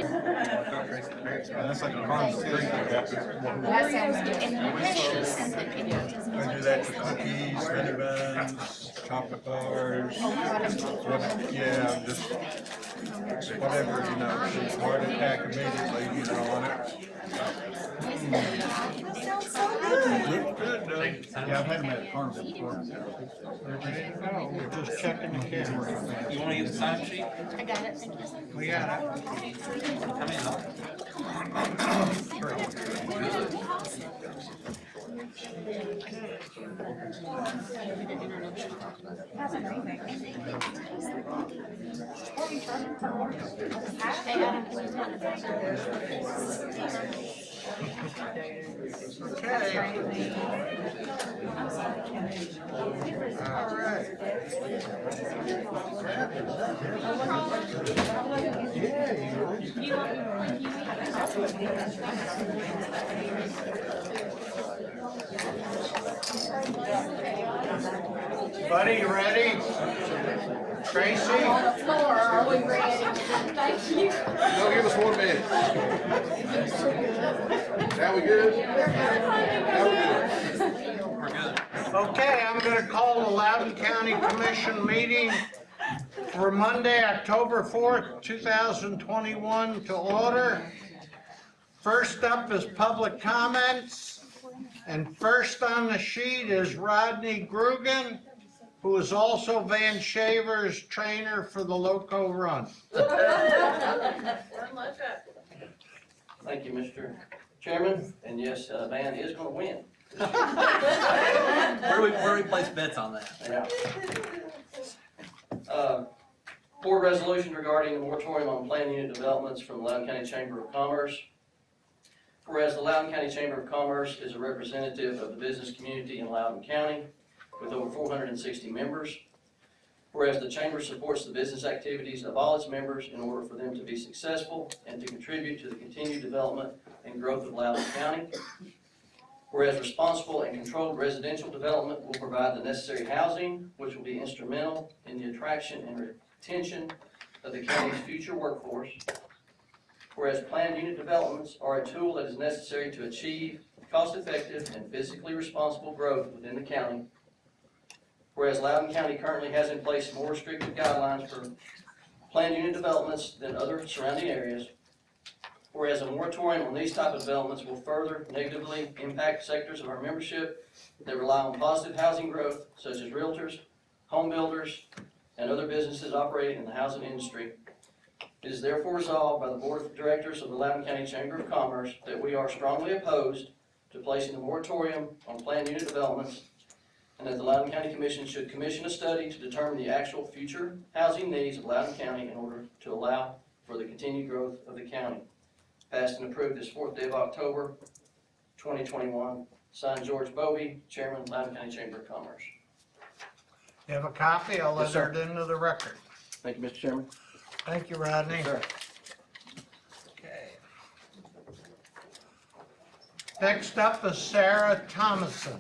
That's like a conversation. That sounds good. And she sent the pictures. We do that to cookies, honey buns, chocolate bars. Yeah, just whatever, it's heart attack immediately, on it. That sounds so good. Looks good, though. Yeah, I've had them at Carnival before. We're just checking the camera. You want to use the sign sheet? I got it. Thank you. We got it. Come in. All right. Buddy, you ready? Tracy? On the floor, are we ready? Thank you. No, give us 1 minute. Now we good? Now We're good. Okay, I'm going to call the Loudoun County Commission meeting for Monday, October 4th, 2021 to order. First up is public comments. And first on the sheet is Rodney Grugan, who is also Van Shaver's trainer for the Loco Run. Thank you, Mr. Chairman, and yes, Van is going to win. Where do we place bets on that? Yeah. Board resolution regarding the moratorium on planned unit developments from the Loudoun County Chamber of Commerce. Whereas the Loudoun County Chamber of Commerce is a representative of the business community in Loudoun County with over 460 members. Whereas the Chamber supports the business activities of all its members in order for them to be successful and to contribute to the continued development and growth of Loudoun County. Whereas responsible and controlled residential development will provide the necessary housing, which will be instrumental in the attraction and retention of the county's future workforce. Whereas planned unit developments are a tool that is necessary to achieve cost-effective and physically responsible growth within the county. Whereas Loudoun County currently has in place more restrictive guidelines for planned unit developments than other surrounding areas. Whereas a moratorium on these type of developments will further negatively impact sectors of our membership that rely on positive housing growth, such as realtors, home builders, and other businesses operating in the housing industry. It is therefore resolved by the Board of Directors of the Loudoun County Chamber of Commerce that we are strongly opposed to placing a moratorium on planned unit developments, and that the Loudoun County Commission should commission a study to determine the actual future housing needs of Loudoun County in order to allow for the continued growth of the county. Passed and approved this 4th day of October, 2021. Signed, George Bovey, Chairman, Loudoun County Chamber of Commerce. You have a copy? I'll Yes, sir. enter it into the record. Thank you, Mr. Chairman. Thank you, Rodney. Yes, sir. Okay. Next up is Sarah Thomason.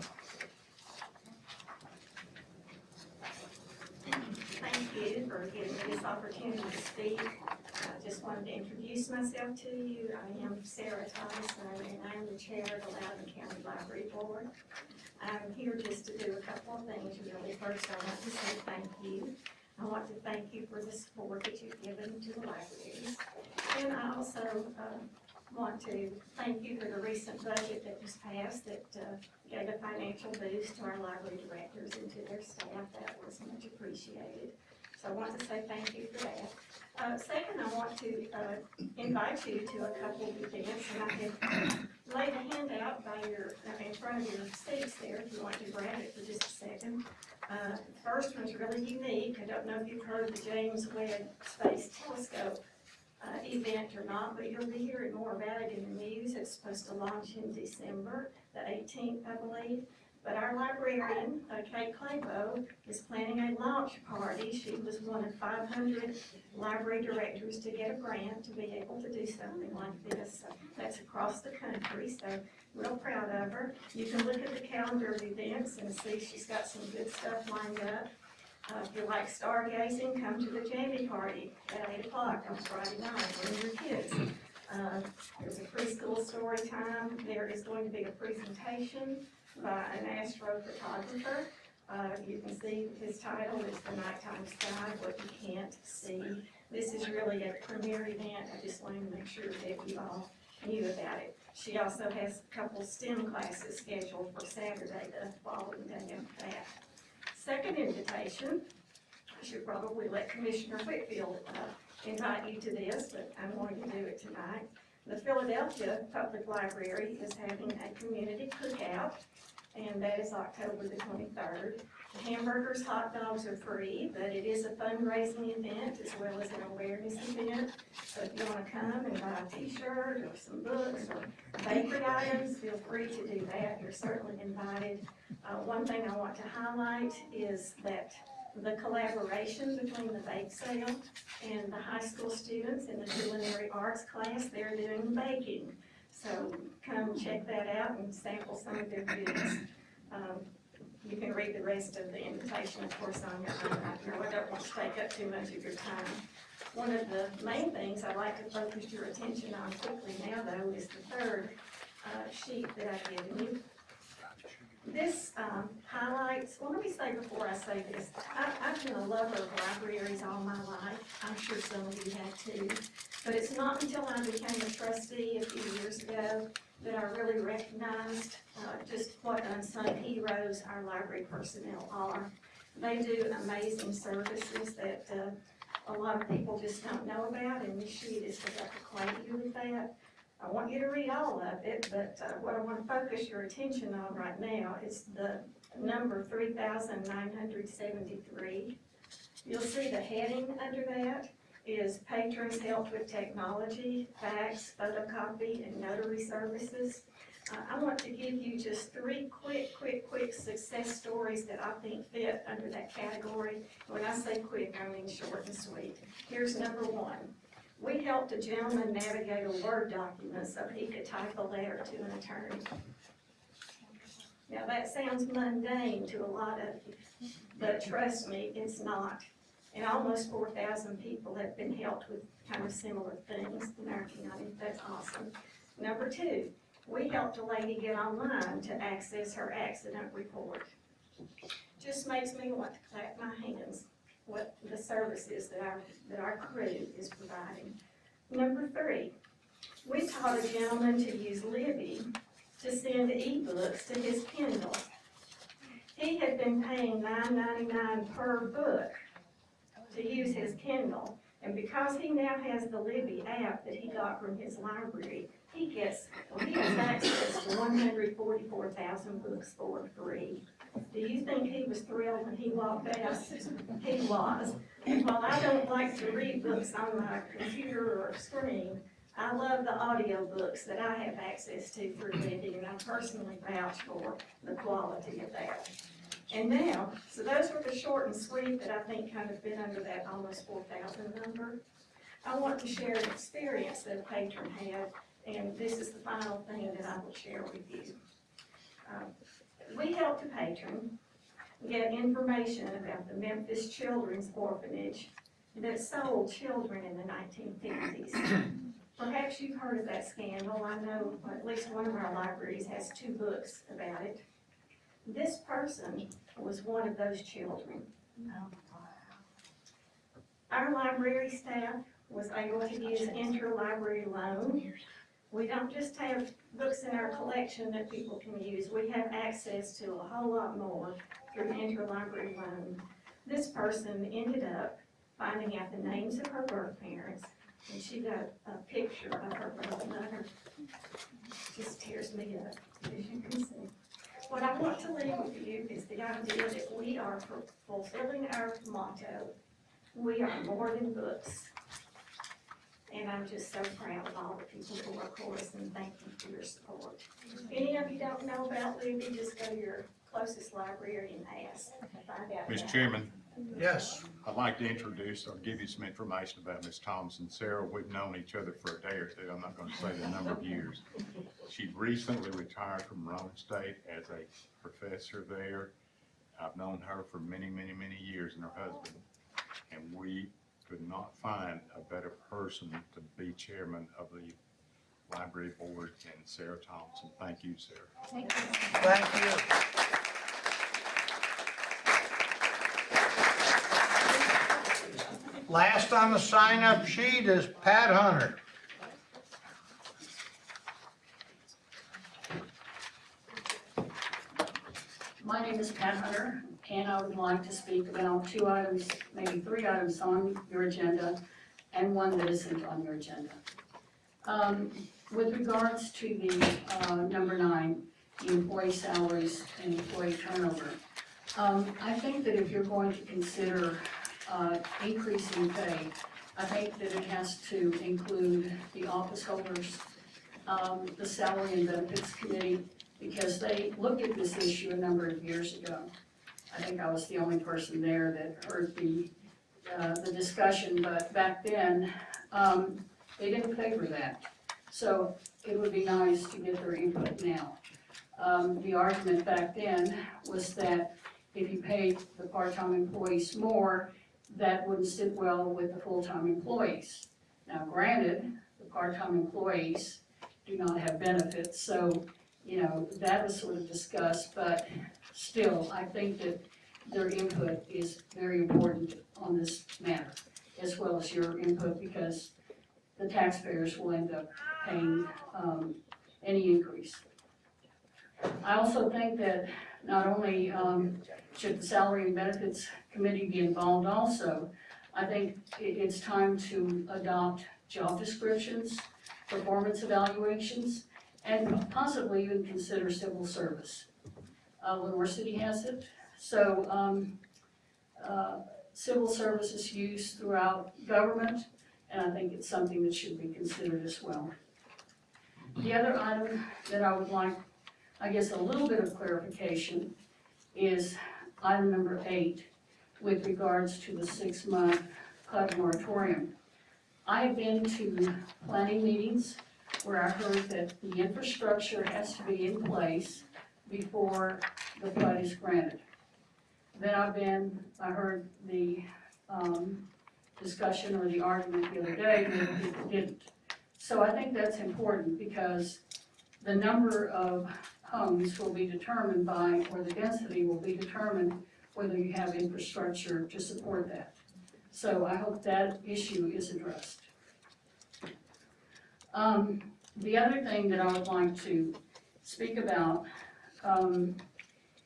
Thank you for giving me this opportunity to speak. I just wanted to introduce myself to you. I am Sarah Thomason, and I am the chair of the Loudon County Library Board. I'm here just to do a couple of things, really. First, I want to say thank you. I want to thank you for the support that you've given to the libraries. And I also want to thank you for the recent budget that was passed that gave a financial boost to our library directors and to their staff. That was much appreciated. So I want to say thank you for that. Second, I want to invite you to a couple of events, and I have laid a handout by in front of your seats there if you want to grab it for just a second. The first one's really unique. I don't know if you've heard of the James Webb Space Telescope event or not, but you'll be hearing more about it in the news. It's supposed to launch in December, the 18th, I believe. But our librarian, Kate Claybo, is planning a launch party. She was one of 500 library directors to get a grant to be able to do something like this. That's across the country, so real proud of her. You can look at the calendar of events and see she's got some good stuff lined up. If you like stargazing, come to the Jamie party at 8 o'clock on Friday night. Bring your kids. There's a preschool story time. There is going to be a presentation by an astrophotographer. You can see his title is The Nighttime Sky, What You Can't See. This is really a premier event. I just wanted to make sure that you all knew about it. She also has a couple STEM classes scheduled for Saturday, the following day after that. Second invitation, I should probably let Commissioner Whitfield invite you to this, but I'm going to do it tonight. The Philadelphia Public Library is having a community cookout, and that is October the 23rd. The hamburgers, hot dogs are free, but it is a fundraising event as well as an awareness event. So if you want to come and buy a t-shirt or some books or bakery items, feel free to do that. You're certainly invited. One thing I want to highlight is that the collaboration between the bake sale and the high school students in the culinary arts class, they're doing baking. So come check that out and sample some of their goodies. You can read the rest of the invitation, of course, on your own. I don't want to take up too much of your time. One of the main things I'd like to focus your attention on quickly now, though, is the third sheet that I've given you. This highlights, well, let me say before I say this, I've been a lover of libraries all my life. I'm sure some of you have too. But it's not until I became a trustee a few years ago that I really recognized just what unsung heroes our library personnel are. They do amazing services that a lot of people just don't know about, and this sheet is to help acquaint you with that. I want you to read all of it, but what I want to focus your attention on right now is the number 3,973. You'll see the heading under that is Patrons Help with Technology, Fax, Photocopy, and Notary Services. I want to give you just 3 quick success stories that I think fit under that category. When I say quick, I mean short and sweet. Here's number 1. We helped a gentleman navigate a Word document so he could type a letter to an attorney. Now that sounds mundane to a lot of you, but trust me, it's not. And almost 4,000 people have been helped with kind of similar things in our county. That's awesome. Number 2, we helped a lady get online to access her accident report. Just makes me want to clap my hands. What the services that our crew is providing. Number 3, we taught a gentleman to use Libby to send ebooks to his Kindle. He had been paying $9.99 per book to use his Kindle, and because he now has the Libby app that he got from his library, he has access to 144,000 books for free. Do you think he was thrilled when he walked out? He was. While I don't like to read books on my computer or screen, I love the audio books that I have access to through Libby, and I personally vouch for the quality of that. And now, so those were the short and sweet that I think kind of fit under that almost 4,000 number. I want to share an experience that a patron had, and this is the final thing that I will share with you. We helped a patron get information about the Memphis Children's Orphanage that sold children in the 1950s. Perhaps you've heard of that scandal. I know at least one of our libraries has 2 books about it. This person was one of those children. Our library staff was able to use interlibrary loan. We don't just have books in our collection that people can use. We have access to a whole lot more through interlibrary loan. This person ended up finding out the names of her birth parents, and she got a picture of her birth mother. Just tears me up, as you can see. What I want to leave with you is the idea that we are fulfilling our motto. We are more than books. And I'm just so proud of all the people who work for us, and thank you for your support. If any of you don't know about Libby, just go to your closest library and ask to find out. Mr. Chairman, Yes, I'd like to introduce or give you some information about Ms. Thompson. Sarah, we've known each other for a day or two. I'm not going to say the number of years. She recently retired from Rome State as a professor there. I've known her for many years, and her husband. And we could not find a better person to be chairman of the Library Board, and Sarah Thompson. Thank you, Sarah. Thank you. Thank you. Last on the sign-up sheet is Pat Hunter. My name is Pat Hunter, and I would like to speak about 2 items, maybe 3 items on your agenda, and one that isn't on your agenda. With regards to the number 9, the employee salaries and employee turnover, I think that if you're going to consider increasing pay, I think that it has to include the office holders, the Salary and Benefits Committee, because they looked at this issue a number of years ago. I think I was the only person there that heard the discussion, but back then, they didn't favor that. So it would be nice to get their input now. The argument back then was that if you paid the part-time employees more, that wouldn't sit well with the full-time employees. Now granted, the part-time employees do not have benefits, so that was sort of discussed, but still, I think that their input is very important on this matter, as well as your input, because the taxpayers will end up paying any increase. I also think that not only should the Salary and Benefits Committee be involved also, I think it's time to adopt job descriptions, performance evaluations, and possibly even consider civil service. Lenore City has it, so civil service is used throughout government, and I think it's something that should be considered as well. The other item that I would like, I guess, a little bit of clarification is item number 8 with regards to the 6-month HUD moratorium. I have been to planning meetings where I heard that the infrastructure has to be in place before the flood is granted. Then I heard the discussion or the argument the other day that people didn't. So I think that's important because the number of homes will be determined by, or the density will be determined whether you have infrastructure to support that. So I hope that issue is addressed. The other thing that I would like to speak about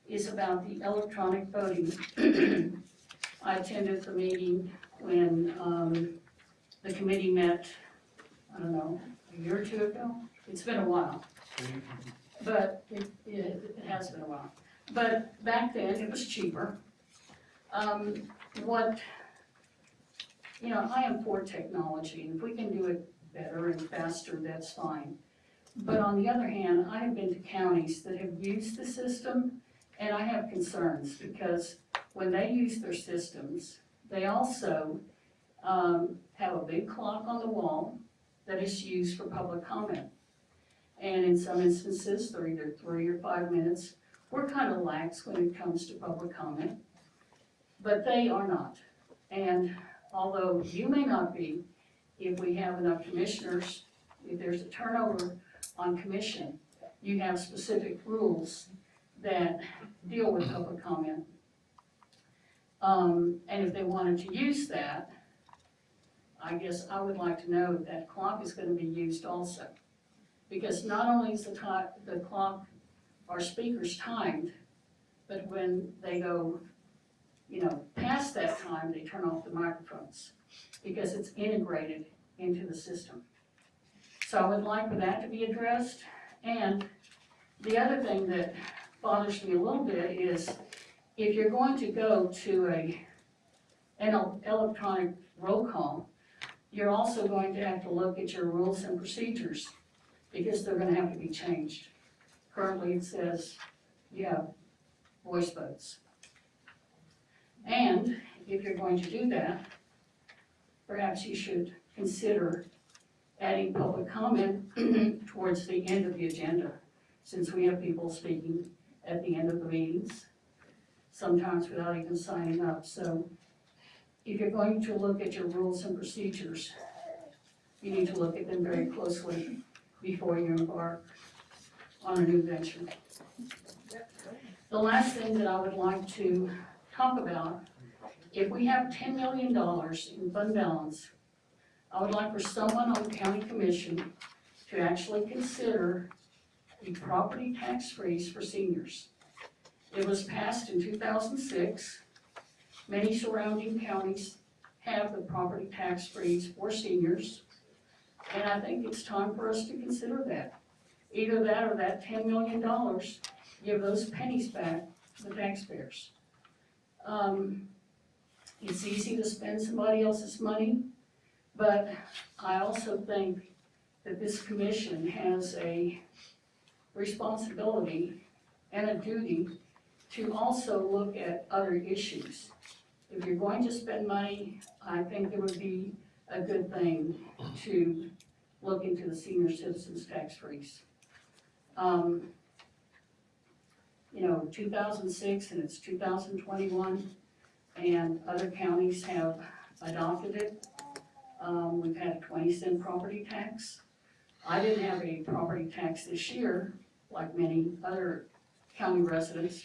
is about the electronic voting. I attended the meeting when the committee met, I don't know, a year or 2 ago? It's been a while. But it has been a while. But back then, it was cheaper. I am for technology, and if we can do it better and faster, that's fine. But on the other hand, I have been to counties that have used the system, and I have concerns because when they use their systems, they also have a big clock on the wall that is used for public comment. And in some instances, they're either 3 or 5 minutes. We're kind of lax when it comes to public comment, but they are not. And although you may not be, if we have enough commissioners, if there's a turnover on commission, you have specific rules that deal with public comment. And if they wanted to use that, I guess I would like to know if that clock is going to be used also. Because not only is the clock, our speakers timed, but when they go, past that time, they turn off the microphones because it's integrated into the system. So I would like for that to be addressed. And the other thing that bothers me a little bit is if you're going to go to an electronic roll call, you're also going to have to look at your rules and procedures because they're going to have to be changed. Currently it says you have voice votes. And if you're going to do that, perhaps you should consider adding public comment towards the end of the agenda, since we have people speaking at the end of the meetings, sometimes without even signing up. So if you're going to look at your rules and procedures, you need to look at them very closely before you embark on a new venture. The last thing that I would like to talk about, if we have $10 million in fund balance, I would like for someone on the county commission to actually consider a property tax freeze for seniors. It was passed in 2006. Many surrounding counties have the property tax freeze for seniors, and I think it's time for us to consider that. Either that or that $10 million, give those pennies back to the taxpayers. It's easy to spend somebody else's money, but I also think that this commission has a responsibility and a duty to also look at other issues. If you're going to spend money, I think it would be a good thing to look into the senior citizens tax freeze. 2006 and it's 2021, and other counties have adopted it. We've had a 20-cent property tax. I didn't have a property tax this year, like many other county residents.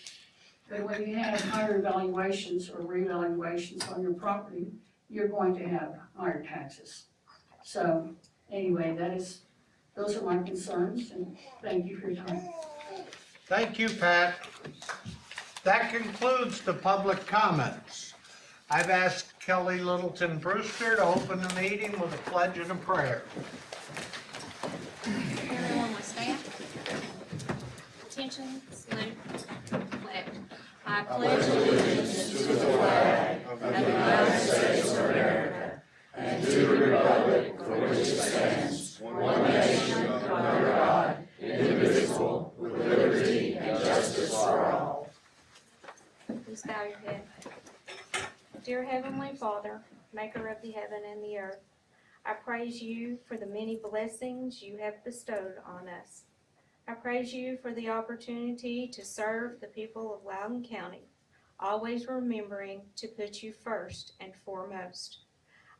But when you have higher valuations or revaluations on your property, you're going to have higher taxes. So anyway, those are my concerns, and thank you for your time. Thank you, Pat. That concludes the public comments. I've asked Kelly Littleton Brewster to open the meeting with a pledge and a prayer. Everyone will stand. Attention, salute, flag. I pledge allegiance to the flag of the United States of America and to the republic for which it stands, one nation under God, indivisible, with liberty and justice for all. Please bow your head. Dear Heavenly Father, maker of the heaven and the earth, I praise you for the many blessings you have bestowed on us. I praise you for the opportunity to serve the people of Loudoun County, always remembering to put you first and foremost.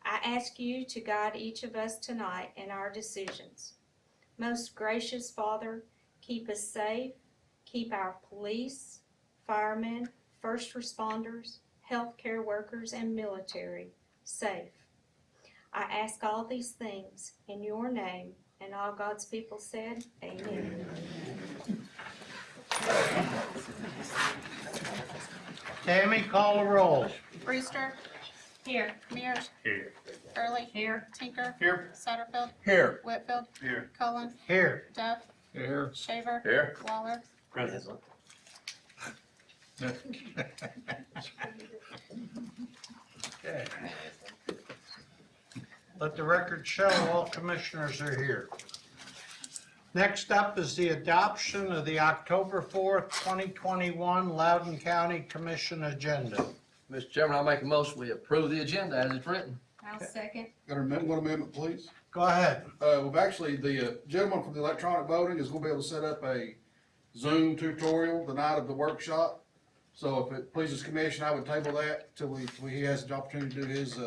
I ask you to guide each of us tonight in our decisions. Most gracious Father, keep us safe, keep our police, firemen, first responders, healthcare workers, and military safe. I ask all these things in your name, and all God's people said, amen. Tammy, call the roll. Brewster. Here. Mears. Here. Early. Here. Tinker. Here. Satterfield. Here. Whitfield. Here. Cullen. Here. Duff. Here. Shaver. Here. Waller. Present. Okay. Let the record show all commissioners are here. Next up is the adoption of the October 4th, 2021 Loudoun County Commission agenda. Mr. Chairman, I'll make a motion, we approve the agenda as it's written. I'll second. Got one amendment, please? Go ahead. We've actually, the gentleman from the electronic voting is gonna be able to set up a Zoom tutorial the night of the workshop. So if it pleases commission, I would table that till he has the opportunity to do his,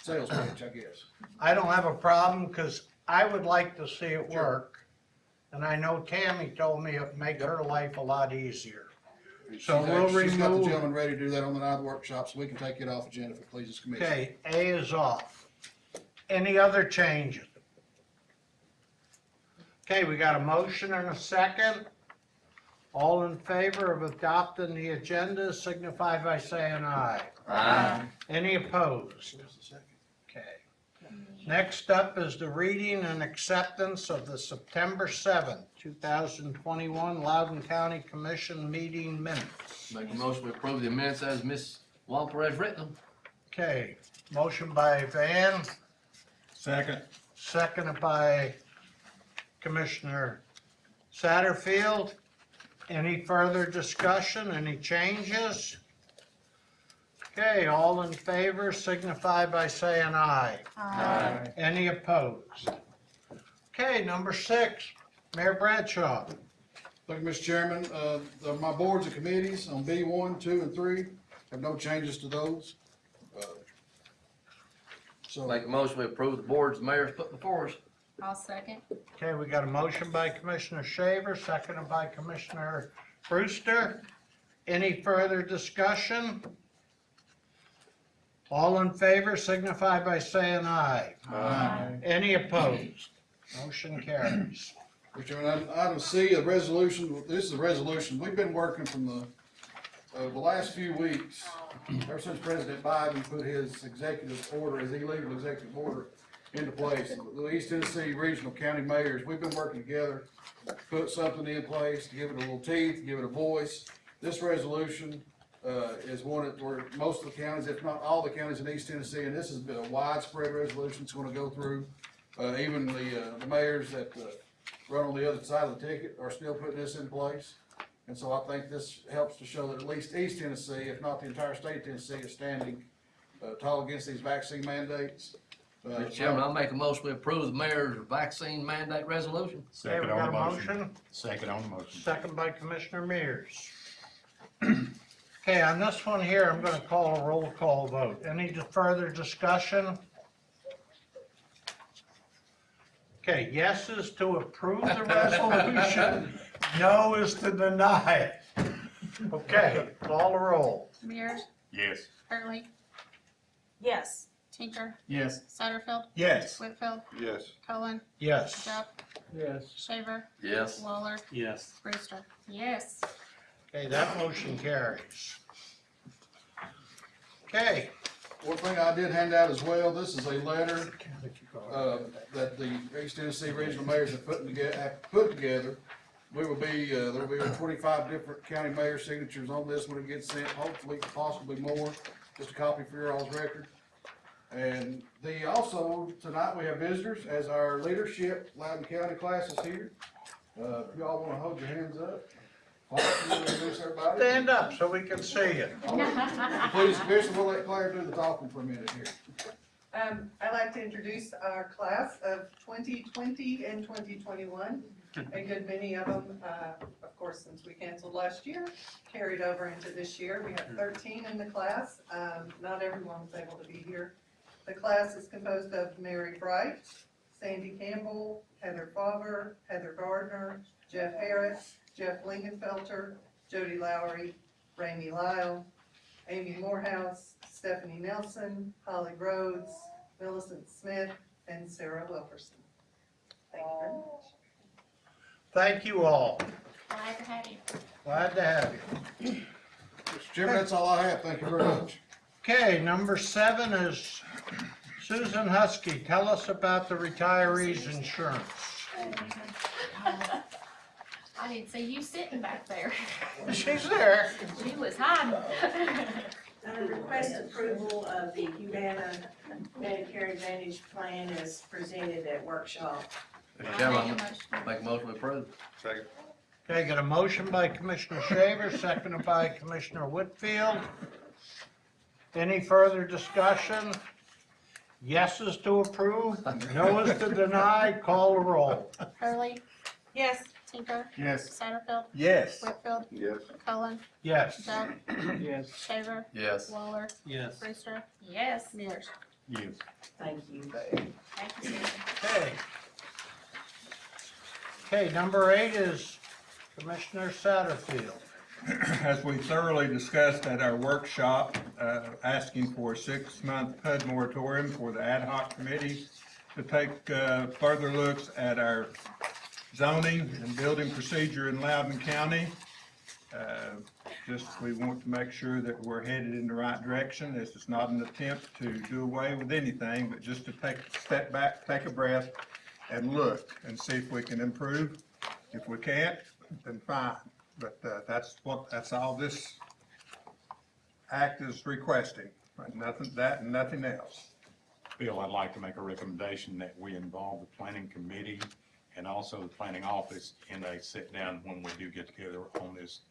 sales pitch, I guess. I don't have a problem because I would like to see it work. And I know Tammy told me it'd make her life a lot easier. So we'll She's got the remove- gentleman ready to do that on the night of the workshop, so we can take it off agenda if it pleases commission. Okay, A is off. Any other changes? Okay, we got a motion and a second. All in favor of adopting the agenda signify by saying aye. Aye. Any opposed? Okay. Next up is the reading and acceptance of the September 7th, 2021 Loudoun County Commission meeting minutes. Make a motion, we approve the minutes as Ms. Walper has written them. Okay, motion by Van, Second. seconded by Commissioner Satterfield. Any further discussion, any changes? Okay, all in favor signify by saying aye. Aye. Any opposed? Okay, number 6, Mayor Bradshaw. Thank you, Mr. Chairman. My boards and committees on B1, 2, and 3 have no changes to those. So, Make a motion, we approve the boards the mayor's put before us. I'll second. Okay, we got a motion by Commissioner Shaver, seconded by Commissioner Brewster. Any further discussion? All in favor signify by saying aye. Aye. Any opposed? Motion carries. Mr. Chairman, item C, a resolution, this is a resolution, we've been working from the last few weeks, ever since President Biden put his executive order, his illegal executive order into place. The East Tennessee Regional County Mayors, we've been working together, to put something in place, to give it a little teeth, to give it a voice. This resolution, is one where most of the counties, if not all the counties in East Tennessee, and this has been a widespread resolution, it's gonna go through. Even the mayors that, run on the other side of the ticket are still putting this in place. And so I think this helps to show that at least East Tennessee, if not the entire state of Tennessee, is standing, tall against these vaccine mandates. Mr. Chairman, I'll make a motion to approve the mayor's vaccine mandate resolution. Okay, Second we on got the a motion. motion, Second on the motion. second by Commissioner Mears. Okay, on this one here, I'm gonna call a roll call vote. Any further discussion? Okay, yes is to approve the resolution, no is to deny it. Okay, call a roll. Mears, Yes. Hurley, Yes. Tinker, Yes. Satterfield, Yes. Whitfield, Yes. Cullen, Yes. Jubb, Yes. Shaver, Yes. Waller, Yes. Brewster. Yes. Okay, that motion carries. Okay, One thing I did hand out as well, this is a letter, that the East Tennessee Regional Mayors have put together. We will be, there will be 25 different county mayor signatures on this when it gets sent, hopefully, possibly more, just a copy for your all's record. And also, tonight we have visitors, as our leadership Loudon County class is here. If y'all wanna hold your hands up. Paul, can you introduce everybody? stand up so we can see you. Please, Commissioner, we'll let Claire do the talking for a minute here. I'd like to introduce our class of 2020 and 2021. A good many of them, of course, since we canceled last year, carried over into this year. We have 13 in the class. Not everyone was able to be here. The class is composed of Mary Bright, Sandy Campbell, Heather Fauver, Heather Gardner, Jeff Harris, Jeff Lingenfelter, Jody Lowry, Ramey Lyle, Amy Morehouse, Stephanie Nelson, Holly Rhodes, Millicent Smith, and Sarah Wilkerson. Thank you very much. Thank you all. Glad to have you. Glad to have you. Mr. Chairman, that's all I have. Thank you very much. Okay, number 7 is Susan Husky. Tell us about the retirees insurance. I didn't see you sitting back there. She's there. She was hiding. Request approval of the Humana Medicare Advantage plan as presented at workshop. Mr. I'll Chairman, make a motion. make a motion to approve. Second. Okay, got a motion by Commissioner Shaver, seconded by Commissioner Whitfield. Any further discussion? Yes is to approve, no is to deny, call the roll. Hurley, Yes. Tinker, Yes. Satterfield, Yes. Whitfield, Yes. Cullen, Yes. Jubb, Yes. Shaver, Yes. Waller, Yes. Brewster. Yes. Mears. Yes. Thank you. Thank you, Susan. Okay. Okay, number 8 is Commissioner Satterfield. As we thoroughly discussed at our workshop, asking for a 6-month PUD moratorium for the ad hoc committee to take further looks at our zoning and building procedure in Loudoun County. We want to make sure that we're headed in the right direction. This is not an attempt to do away with anything, but just to take a step back, take a breath, and look and see if we can improve. If we can't, then fine. But that's all this act is requesting. Nothing that and nothing else. Bill, I'd like to make a recommendation that we involve the planning committee and also the planning office in a sit-down when we do get together on this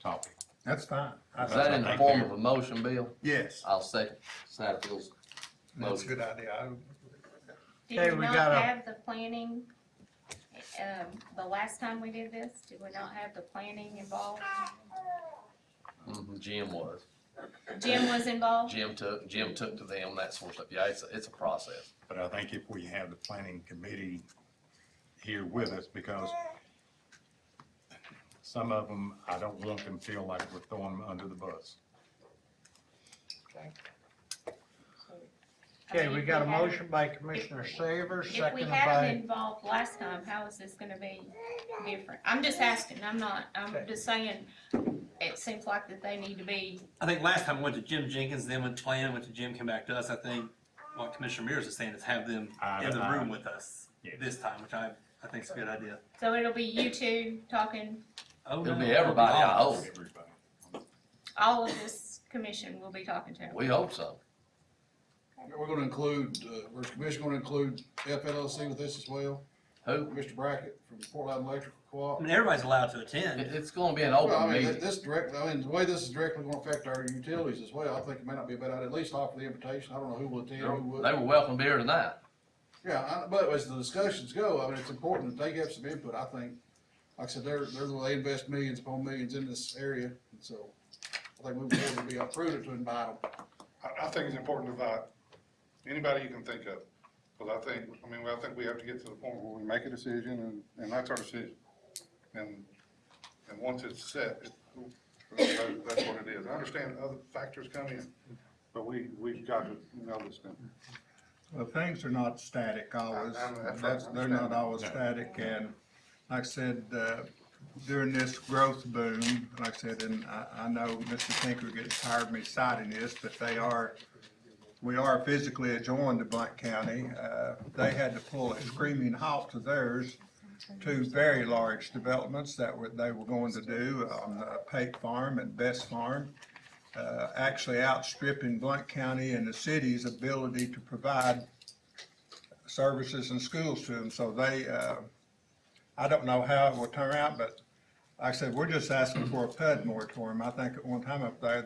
topic. That's fine. Is that in the form of a motion, Bill? Yes, I'll second Satterfield's that's a motion. good idea. Okay, Did we we not got a- have the planning, the last time we did this? Did we not have the planning involved? Jim was. Jim was involved? Jim took to them, that sort of stuff. Yeah, it's a process. But I think if we have the planning committee here with us, because some of them, I don't want them to feel like we're throwing them under the bus. Okay, we got a motion by Commissioner Savers, If we seconded had by, them involved last time, how is this gonna be different? I'm just asking, I'm Okay. just saying, it seems like that they need to be, I think last time we went to Jim Jenkins, then went to Plan, went to Jim, came back to us. I think what Commissioner Mears is saying is have them in the room with us Yes. this time, which I think is a good idea. so it'll be you two talking, Oh, It'll no, be everybody, I all of hope. us. Everybody. all of this commission will be talking to them. We hope so. We're gonna include, we're commission gonna include FLLC with this as well. Who? Mr. Brackett from Fort Loudon Electrical I Co-op. mean, everybody's allowed to attend. It's gonna be an Well, I open mean, meeting. this direct, I mean, the way this is directly gonna affect our utilities as well, I think it may not be a bad idea, at least offer the invitation. I don't know who will attend, who would. They were welcome to be here tonight. Yeah, but as the discussions go, I mean, it's important that they have some input, I think. Like I said, they invest millions upon millions in this area, and so I think we would be prudent to invite them. I think it's important to invite anybody you can think of, because I think we have to get to the point where we make a decision, and that's our decision. And once it's set, that's what it is. I understand other factors come in, but we've got to know this thing. Well, things are not static always. That's right. They're not always static, and like I said, during this growth boom, like I said, and I know Mr. Tinker gets tired of me citing this, but we are physically adjoined to Blount County. They had to pull a screaming halt to theirs, two very large developments that they were going to do on Pate Farm and Best Farm, actually outstripping Blount County and the city's ability to provide services and schools to them. So I don't know how it will turn out, but like I said, we're just asking for a PUD moratorium. I think at one time up there,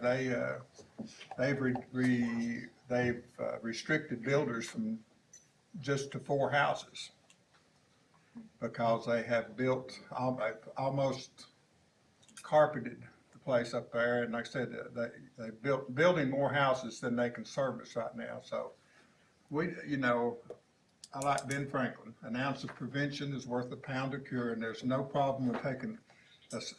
they've restricted builders from just to 4 houses, because they have built, almost carpeted the place up there, and like I said, they building more houses than they can service right now, so I like Ben Franklin, an ounce of prevention is worth a pound of cure, and there's no problem with taking,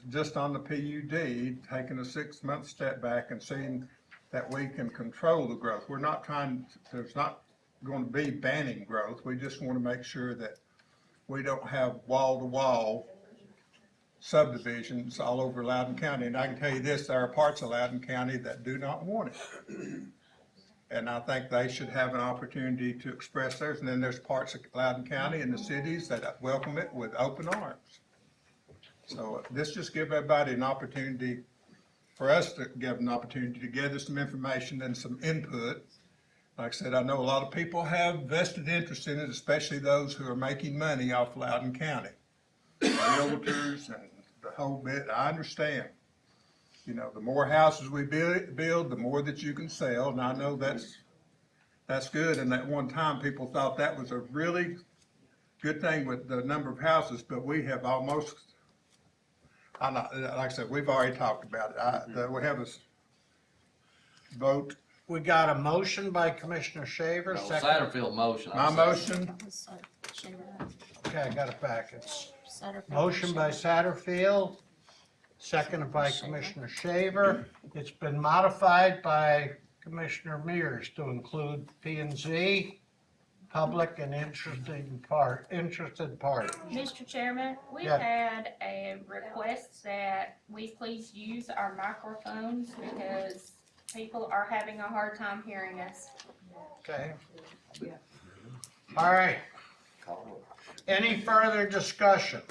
just on the PUD, taking a 6-month step back and seeing that we can control the growth. We're not there's not going to be banning growth, we just want to make sure that we don't have wall-to-wall subdivisions all over Loudoun County. And I can tell you this, there are parts of Loudoun County that do not want it. And I think they should have an opportunity to express theirs. And then there's parts of Loudoun County and the cities that welcome it with open arms. So this just give everybody an opportunity, for us to give an opportunity to gather some information and some input. Like I said, I know a lot of people have vested interest in it, especially those who are making money off Loudoun County. Realtors and the whole bit, I understand. The more houses we build, the more that you can sell, and I know that's good. And at one time, people thought that was a really good thing with the number of houses, but we have almost, like I said, we've already talked about it. We have a vote. we got a motion by Commissioner Shaver, No, second. Satterfield motion. My motion, Okay, I got it back. It's Satterfield. motion by Satterfield, seconded by Commissioner Shaver. It's been modified by Commissioner Mears to include P and Z, public and interested parties. Mr. Chairman, we Yeah. had a request that we please use our microphones because people are having a hard time hearing us. Okay. All right. Any further discussion?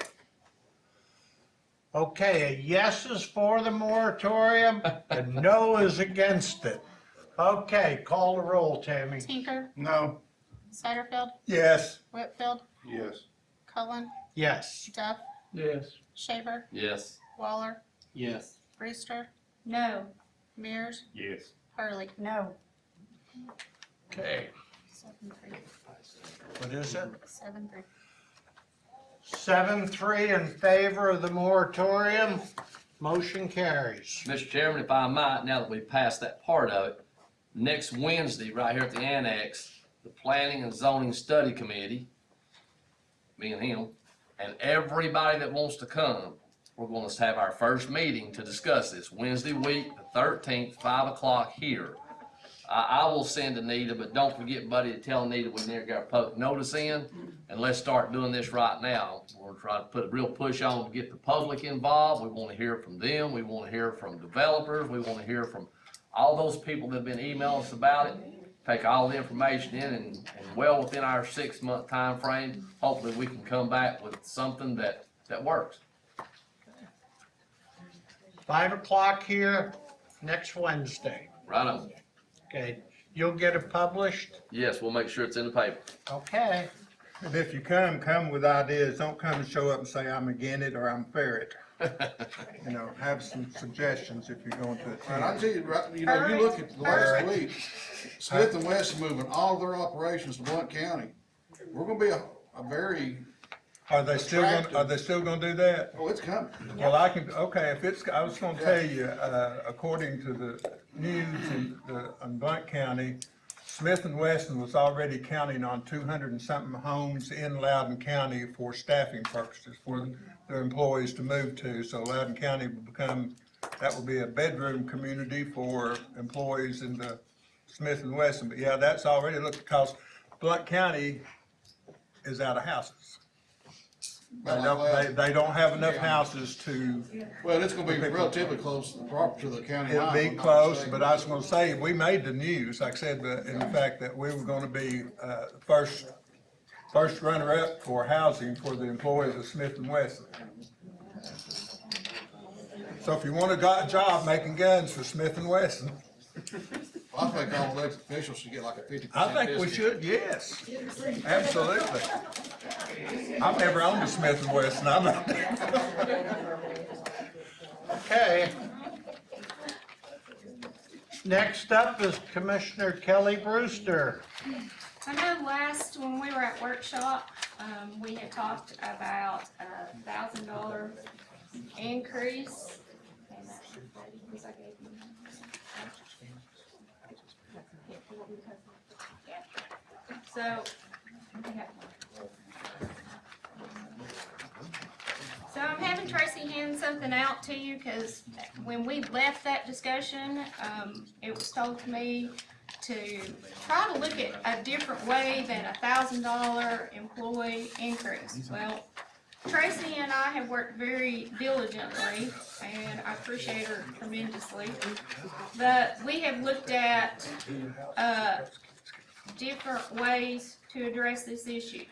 Okay, a yes is for the moratorium, a no is against it. Okay, call the roll, Tammy. Tinker, No. Satterfield, yes. Whitfield, Yes. Cullen, Yes. Duff, Yes. Shaver, Yes. Waller, Yes. Brewster, No, Mears, Yes. Hurley. no. Okay, 7-3. what is it? 7-3. 7-3 in favor of the moratorium, motion carries. Mr. Chairman, if I might, now that we've passed that part of it, next Wednesday, right here at the annex, the Planning and Zoning Study Committee, me and him, And everybody that wants to come, we're gonna have our first meeting to discuss this, Wednesday week, the 13th, 5 o'clock here. I will send Anita, but don't forget, buddy, to tell Anita we never got a public notice in, and let's start doing this right now. We're trying to put a real push on to get the public involved. We wanna hear from them, we wanna hear from developers, we wanna hear from all those people that have been emailing us about it. Take all the information in, and well within our 6-month time frame, hopefully we can come back with something that works. 5 o'clock here next Wednesday. Right on. Okay, you'll get it published? Yes, we'll make sure it's in the paper. Okay. And if you come with ideas, don't come and show up and say, I'm against it or I'm for it. You know, have some suggestions if you're going to And I attend. tell you, right, you know, you look at the last week, Smith and Wesson moving all their operations to Blount County. We're gonna be a very, Are they still gonna do that? oh, it's coming. Well, okay, I was gonna tell you, according to the news in Blount County, Smith and Wesson was already counting on 200 and something homes in Loudoun County for staffing purposes, for their employees to move to. So Loudoun County that will be a bedroom community for employees in the Smith and Wesson. But yeah, that's already looked, because Blount County is out of houses. They don't have enough houses to. Well, it's gonna be relatively close to the county It'll line. be close, but I was gonna say, we made the news, like I said, in the fact that we were gonna be, first runner-up for housing for the employees of Smith and Wesson. So if you want a job making guns for Smith and Wesson, I think all elected officials should get like a 50% discount. I think we should, yes, absolutely. I've never owned a Smith and Wesson, I'm not. Okay. Next up is Commissioner Kelly Brewster. I know when we were at workshop, we had talked about a $1,000 increase. So I'm having Tracy hand something out to you, because when we left that discussion, it was told to me to try to look at a different way than a $1,000 employee increase. Well, Tracy and I have worked very diligently, and I appreciate her tremendously, but we have looked at different ways to address this issue.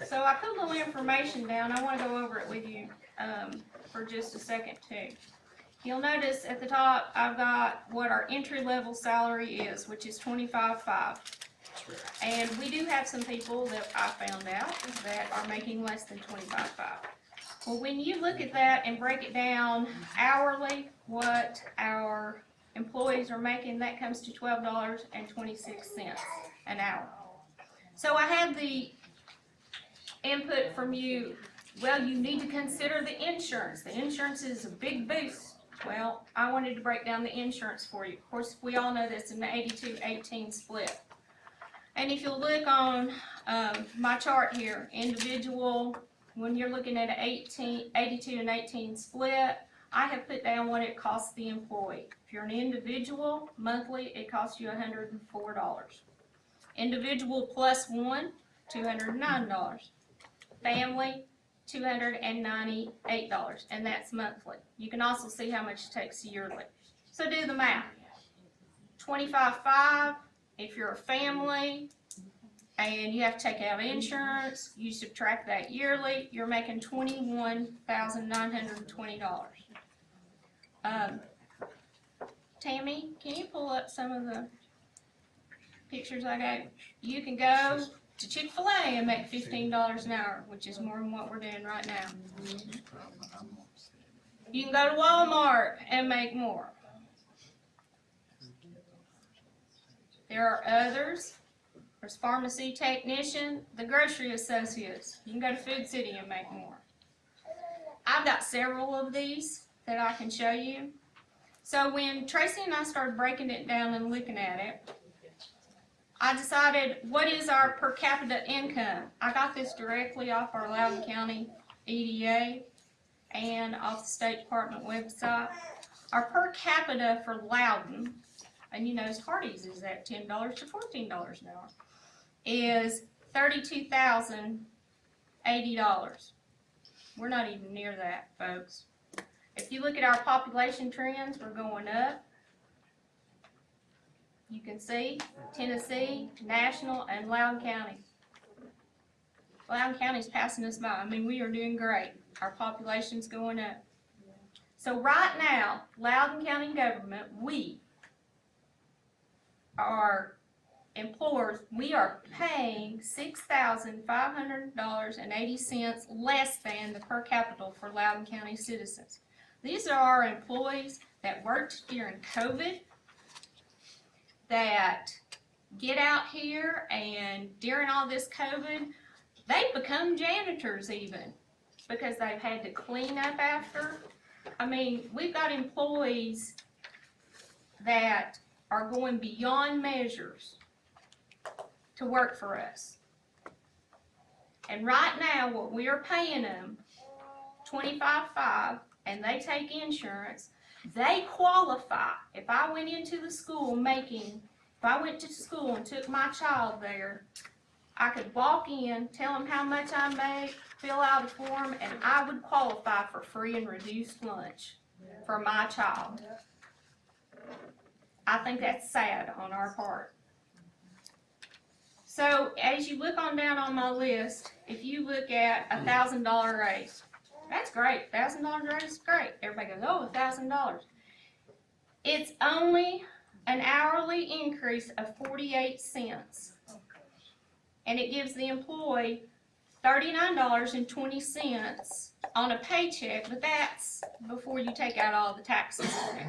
So I put a little information down. I want to go over it with you for just a second too. You'll notice at the top I've got what our entry-level salary is, which is $25,500. And we do have some people that I found out that are making less than $25,500. Well, when you look at that and break it down hourly, what our employees are making, that comes to $12.26 an hour. So I had the input from you, well, you need to consider the insurance. The insurance is a big boost. Well, I wanted to break down the insurance for you. Of course, we all know that's an 82-18 split. And if you look on my chart here, individual, when you're looking at an 82 and 18 split, I have put down what it costs the employee. If you're an individual, monthly, it costs you $104. Individual plus one, $209. Family, $298, and that's monthly. You can also see how much it takes yearly. So do the math. $25,500 if you're a family and you have to take out insurance, you subtract that yearly, you're making $21,920. Tammy, can you pull up some of the pictures I gave? You can go to Chick-fil-A and make $15 an hour, which is more than what we're doing right now. You can go to Walmart and make more. There are others. There's pharmacy technician, the grocery associates. You can go to Food City and make more. I've got several of these that I can show you. So when Tracy and I started breaking it down and looking at it, I decided, what is our per capita income? I got this directly off our Loudoun County EDA and off the State Department website. Our per capita for Loudon, and you know, Hardee's is at $10 to $14 an hour, is $32,080. We're not even near that, folks. If you look at our population trends, we're going up. You can see Tennessee, National, and Loudoun County. Loudoun County's passing us by. I mean, we are doing great. Our population's going up. So right now, Loudoun County government, we are employers, we are paying $6,500.80 less than the per capita for Loudoun County citizens. These are our employees that worked during COVID, that get out here and during all this COVID, they've become janitors even because they've had to clean up after. I mean, we've got employees that are going beyond measures to work for us. And right now, what we are paying them, $25,500, and they take insurance, they qualify. If I went into the school if I went to school and took my child there, I could walk in, tell them how much I make, fill out a form, and I would qualify for free and reduced lunch for my child. I think that's sad on our part. So as you look on down on my list, if you look at $1,000 raise, that's great. $1,000 raise is great. Everybody goes, oh, $1,000. It's only an hourly increase of 48 cents. And it gives the employee $39.20 on a paycheck, but that's before you take out all the taxes on it.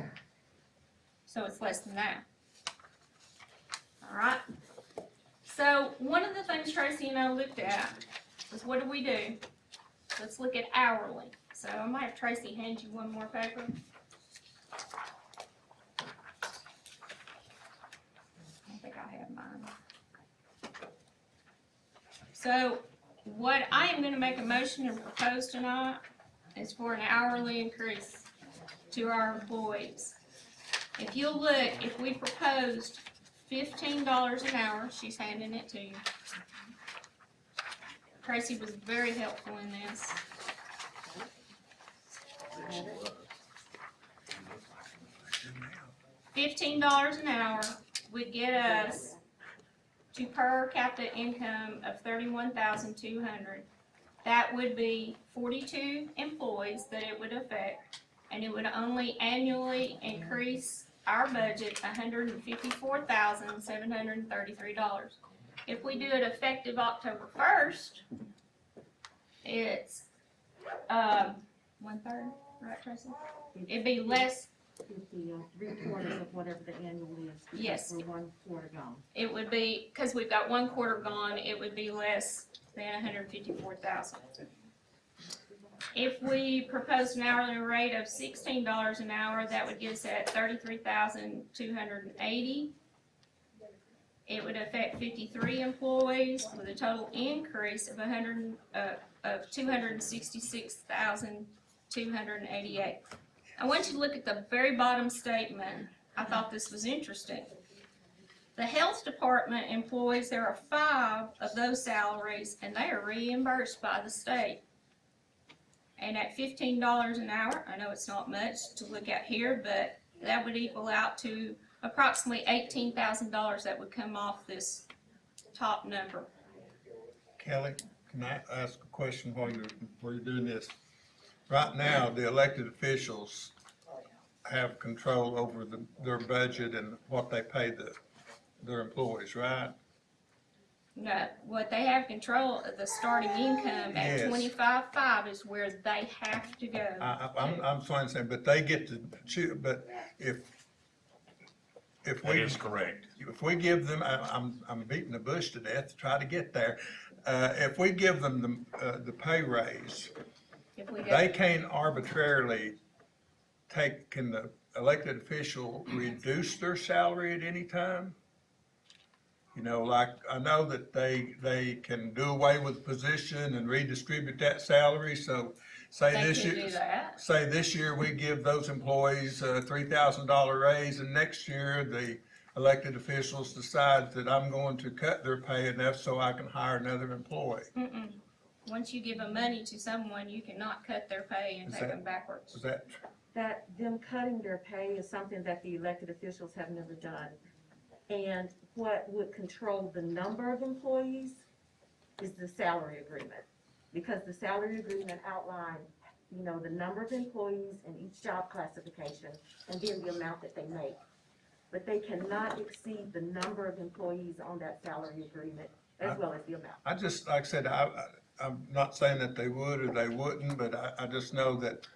So it's less than that. All right. So one of the things Tracy and I looked at was, what do we do? Let's look at hourly. So I might have Tracy hand you one more paper. I think I have mine. So what I am going to make a motion and propose tonight is for an hourly increase to our employees. If you'll look, if we proposed $15 an hour, she's handing it to you. Tracy was very helpful in this. $15 an hour would get us to per capita income of $31,200. That would be 42 employees that it would affect, and it would only annually increase our budget $154,733. If we do it effective October 1st, it's 1/3, right, Tracy? It'd be less. Three-quarters of whatever the annual is. Yes. We're 1 quarter gone. It would be, because we've got 1 quarter gone, it would be less than $154,000. If we proposed an hourly rate of $16 an hour, that would get us at $33,280. It would affect 53 employees with a total increase of $266,288. I want you to look at the very bottom statement. I thought this was interesting. The health department employees, there are 5 of those salaries, and they are reimbursed by the state. And at $15 an hour, I know it's not much to look at here, but that would equal out to approximately $18,000 that would come off this top number. Kelly, can I ask a question while you're doing this? Right now, the elected officials have control over their budget and what they pay their employees, right? No, what they have control of the starting income at Yes. $25,500 is where they have to go. I'm sorry to say, but they get to choose, but if That we. is correct. If we give them, I'm beating the bush to death to try to get there. If we give them the pay raise, If we go, they can't arbitrarily can the elected official reduce their salary at any time? You know, like, I know that they can do away with position and redistribute that salary, so say They this could year. do that. Say this year we give those employees a $3,000 raise, and next year the elected officials decide that I'm going to cut their pay enough so I can hire another employee. Mm-mm. Once you give them money to someone, you cannot cut their pay and Is take that- them backwards. Is that, That them cutting their pay is something that the elected officials have never done. And what would control the number of employees is the salary agreement. Because the salary agreement outlined, you know, the number of employees in each job classification and then the amount that they make. But they cannot exceed the number of employees on that salary agreement as well as the amount. I just, like I said, I'm not saying that they would or they wouldn't, but I just know that,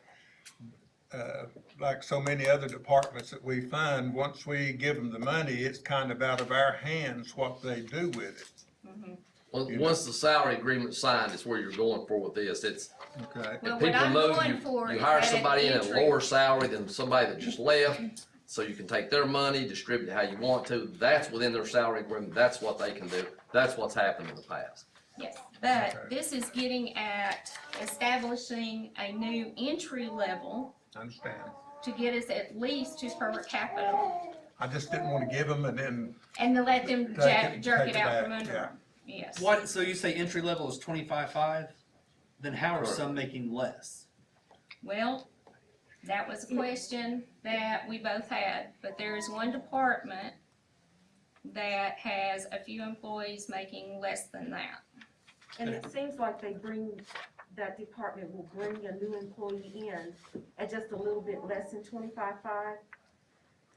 like so many other departments that we fund, once we give them the money, it's kind of out of our hands what they do with it. Well, once the salary agreement's signed, it's where you're going for with this. It's, Okay. Well, if what people I'm know going you, for you is hire that somebody in at a entry. lower salary than somebody that just left, so you can take their money, distribute it how you want to. That's within their salary agreement. That's what they can do. That's what's happened in the past. Yes, but Okay. this is getting at establishing a new entry level I understand. to get us at least to per capita I just didn't want to give them and then and to let them jerk take it it out from back, under yeah. them. Yes. What, so you say entry level is 25.5? Then how are Correct. some making less? Well, that was a question that we both had, but there is one department that has a few employees making less than that. And it seems like that department will bring a new employee in at just a little bit less than 25.5,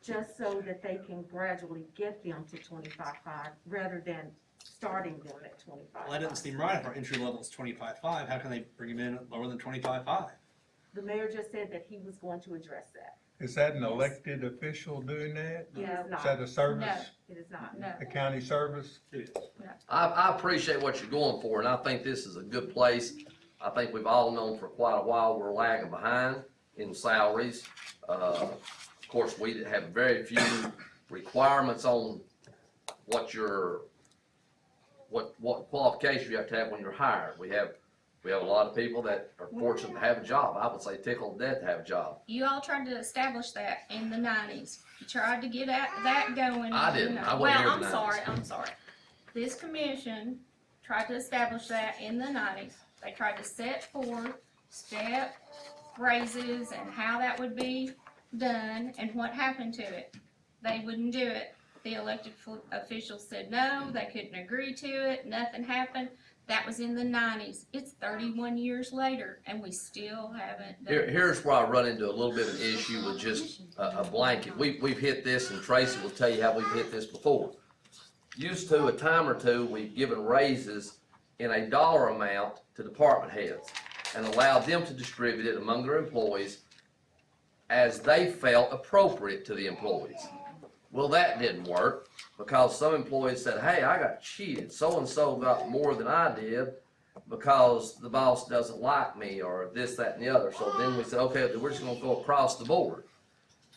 just so that they can gradually get them to 25.5 rather than starting them at 25.5. Well, that doesn't seem right if our entry level is 25.5. How can they bring him in at lower than 25.5? The mayor just said that he was going to address that. is that an elected official doing that? It is Is that not, a service, it is not. No. a county service? I appreciate what you're going for, and I think this is a good place. I think we've all known for quite a while we're lagging behind in salaries. Of course, we have very few requirements on what qualifications you have to have when you're hired. We have a lot of people that are fortunate to have a job. I would say tickled to death to have a job. You all tried to establish that in the 90s. You tried to get that going. I didn't. I wasn't Well, here in the I'm sorry. This commission tried to establish that in the 90s. They tried to set forth step raises and how that would be done and what happened to it. They wouldn't do it. The elected officials said no, they couldn't agree to it, nothing happened. That was in the 90s. It's 31 years later, and we still haven't done it. Here's where I run into a little bit of an issue with just a blanket. We've hit this, and Tracy will tell you how we've hit this before. Used to, a time or two, we've given raises in a dollar amount to department heads and allowed them to distribute it among their employees as they felt appropriate to the employees. Well, that didn't work because some employees said, hey, I got cheated. So-and-so got more than I did because the boss doesn't like me or this, that, and the other. So then we said, okay, we're just gonna go across the board.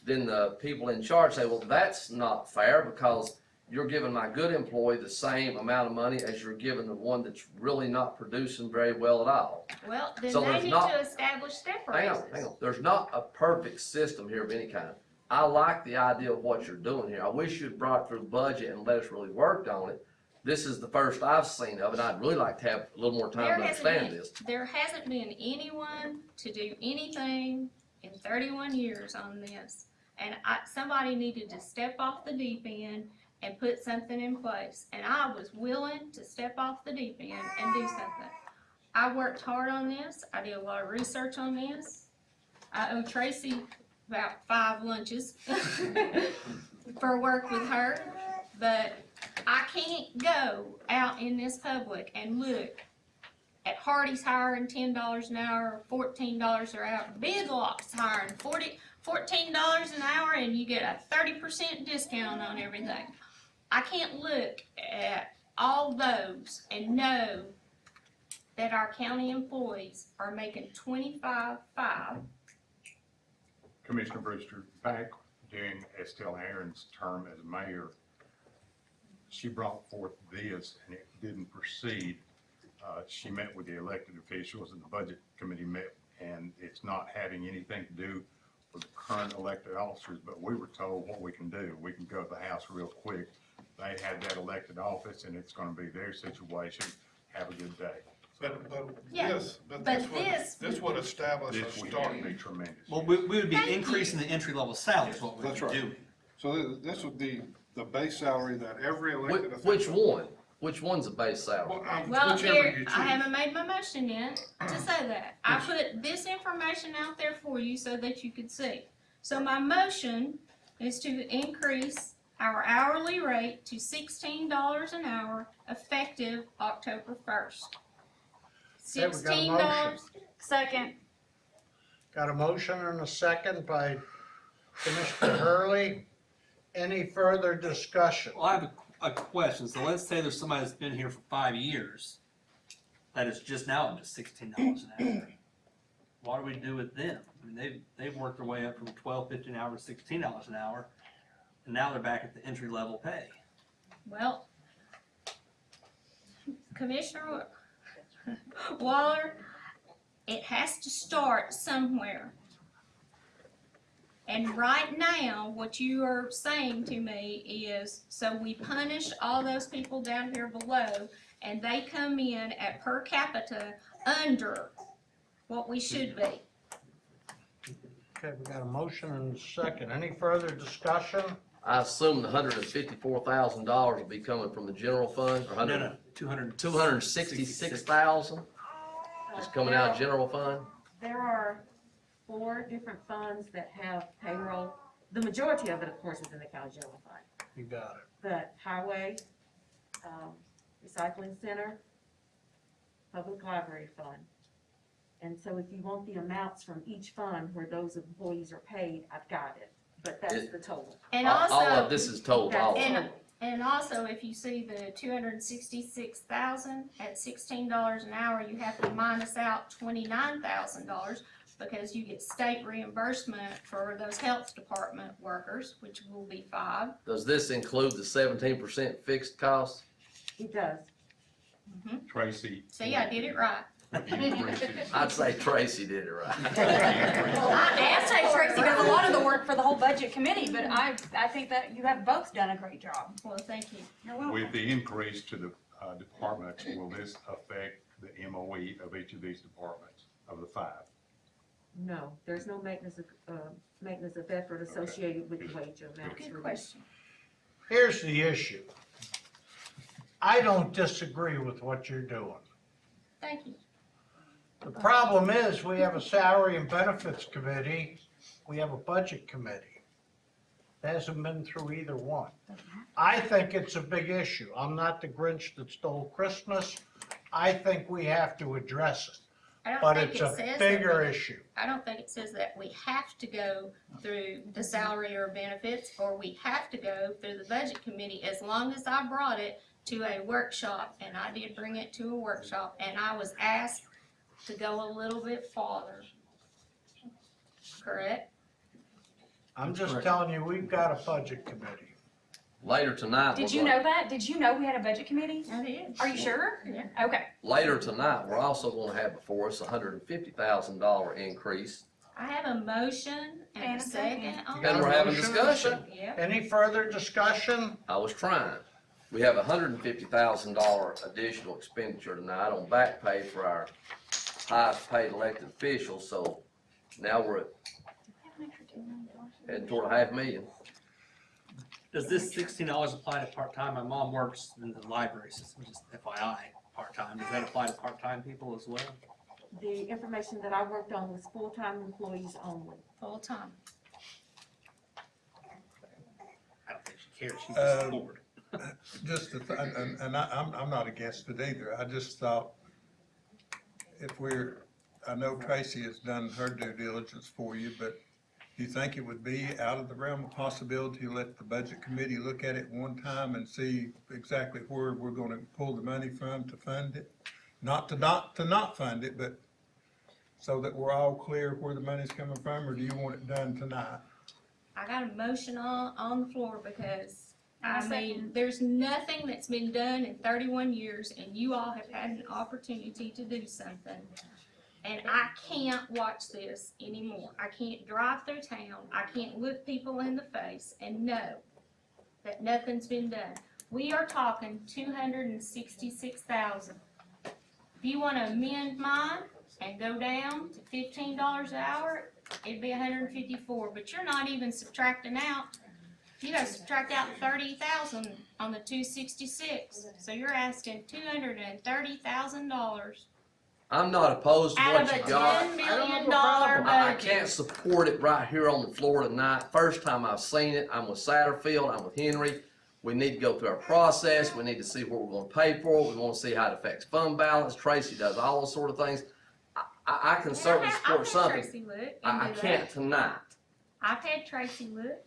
Then the people in charge say, well, that's not fair because you're giving my good employee the same amount of money as you're giving the one that's really not producing very well at all. Well, then So they there's need not- to establish step Hang raises. on, hang on. There's not a perfect system here of any kind. I like the idea of what you're doing here. I wish you'd brought it through the budget and let us really work on it. This is the first I've seen of it. I'd really like to have a little more time to understand this. There hasn't been anyone to do anything in 31 years on this. And somebody needed to step off the deep end and put something in place. And I was willing to step off the deep end and do something. I worked hard on this. I did a lot of research on this. I owe Tracy about 5 lunches for work with her. But I can't go out in this public and look at Hardy's hiring $10 an hour, $14 an hour. Big Lock's hiring $14 an hour, and you get a 30% discount on everything. I can't look at all those and know that our county employees are making $25,500. Commissioner Brewster, back during Estelle Aaron's term as mayor, she brought forth this and it didn't proceed. She met with the elected officials and the budget committee met, and it's not having anything to do with the current elected officers, but we were told what we can do. We can go to the House real quick. They had that elected office and it's gonna be their situation. Have a good day. But Yeah, this would establish a This would starting. be tremendous. Well, we would be Thank you. increasing the entry-level salary is what we That's would right. do. So this would be the base salary that every elected official. Which one? Which one's the base salary? Well, Whichever here, you I choose. haven't made my motion yet to say that. I put this information out there for you so that you could see. So my motion is to increase our hourly rate to $16 an hour effective October 1st. Okay, we got a $16. Second. Got a motion and a second by Commissioner Hurley. Any further discussion? Well, I have a question. So let's say there's somebody that's been here for 5 years that is just now up to $16 an hour. What do we do with them? I mean, they've worked their way up from 12, 15 hours to $16 an hour, and now they're back at the entry level pay. Well, Commissioner Waller, it has to start somewhere. And right now, what you are saying to me is, so we punish all those people down here below, and they come in at per capita under what we should be. Okay, we got a motion and a second. Any further discussion? I assume the $154,000 will be coming from the general fund, or No, 200. 266,000 is coming out of general fund? There are 4 different funds that have payroll. The majority of it, of course, is in the county general fund. You got it. But highway, recycling center, public library fund. And so if you want the amounts from each fund where those employees are paid, I've got it. But that's the total. And All also, of this is total That's also. and, and also, if you see the 266,000 at $16 an hour, you have to minus out $29,000 because you get state reimbursement for those health department workers, which will be 5. Does this include the 17% fixed cost? It does. Tracy. See, I did it right. I'd say Tracy did it right. I'd say Tracy does a lot of the work for the whole budget committee, but I think that you have both done a great job. Well, thank you. You're welcome. With the increase to the departments, will this affect the MOE of each of these departments, of the 5? No, there's no maintenance of effort associated with the wage amounts. Good question. Here's the issue. I don't disagree with what you're doing. Thank you. The problem is, we have a salary and benefits committee, we have a budget committee. It hasn't been through either one. I think it's a big issue. I'm not the Grinch that stole Christmas. I think we have to address it. I don't But think it's it a says that bigger we- issue. I don't think it says that we have to go through the salary or benefits, or we have to go through the budget committee, as long as I brought it to a workshop, and I did bring it to a workshop, and I was asked to go a little bit farther. Correct? I'm just Correct. telling you, we've got a budget committee. Later tonight, Did you know that? Did you know we had a budget committee? I did. Are you sure? Yeah. Okay. Later tonight, we're also gonna have before us a $150,000 increase, I have a motion and And a a second. second on and we're it. having discussion. Yep. Any further discussion? I was trying. We have a $150,000 additional expenditure tonight on back pay for our highest paid elected officials, so now we're at heading toward $500,000. Does this $16 apply to part-time? My mom works in the library system, just FYI, part-time. Does that apply to part-time people as well? The information that I worked on was full-time employees only. Full time. I don't think she cares. She's just bored. Just, I'm not against it either. I just thought if I know Tracy has done her due diligence for you, but do you think it would be out of the realm of possibility to let the budget committee look at it one time and see exactly where we're gonna pull the money from to fund it? Not to not fund it, but so that we're all clear where the money's coming from, or do you want it done tonight? I got a motion on the floor because I mean, there's nothing that's been done in 31 years, and you all have had an opportunity to do something. And I can't watch this anymore. I can't drive through town. I can't look people in the face and know that nothing's been done. We are talking 266,000. If you wanna amend mine and go down to $15 an hour, it'd be 154, but you're not even subtracting out. You gotta subtract out 30,000 on the 266, so you're asking $230,000 I'm not opposed to out of what a you got. $10 million I budget. can't support it right here on the floor tonight. First time I've seen it, I'm with Satterfield, I'm with Henry. We need to go through our process, we need to see what we're gonna pay for, we wanna see how it affects fund balance. Tracy does all those sort of things. I can certainly I've support had something. Tracy look I and do that. can't tonight. I've had Tracy look.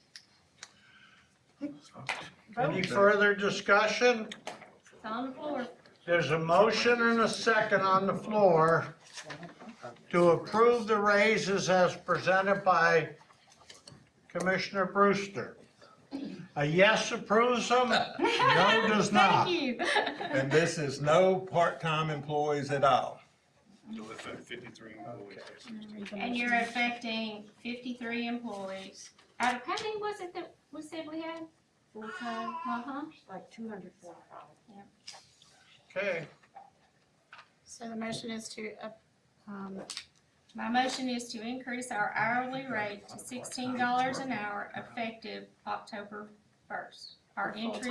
Any further discussion? It's on the floor. There's a motion and a second on the floor to approve the raises as presented by Commissioner Brewster. A yes approves them, no does not. Thank you. And this is no part-time employees at all. You'll affect 53 employees. And you're affecting 53 employees. Out of how many was it that we said we had? Full-time, Uh-huh. like 245. Okay, So the motion is to, My motion is to increase our hourly rate to $16 an hour effective October 1st. Our entry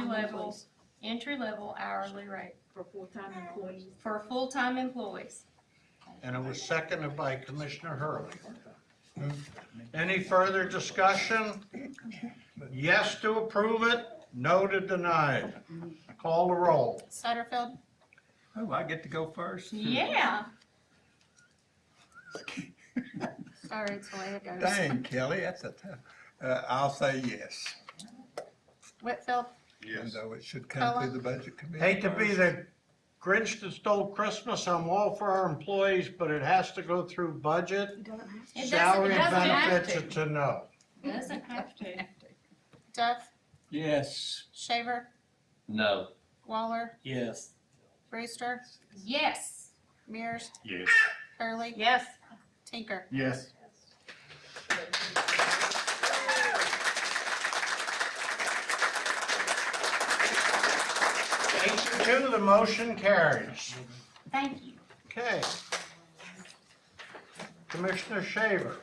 level hourly rate for full-time employees. for full-time employees. and it was seconded by Commissioner Hurley. Any further discussion? Yes to approve it, no to deny it. Call the roll. Satterfield, Oh, I get to go first? Yeah. sorry, it's the way it goes. Dang, Kelly, that's a tough, I'll say yes, Whitfield, even Yes. though it should come through the budget committee. Hate to be first. the Grinch that stole Christmas, I'm all for our employees, but it has to go through budget. It Salary and doesn't have benefits, to. it's a no. Doesn't have to. Duff, Yes. Shaver, No. Waller, Yes. Brewster, Yes. Mears, Yes. Hurley, Yes. Tinker. Yes. 8-2, the motion carries. Thank you. Okay. Commissioner Shaver.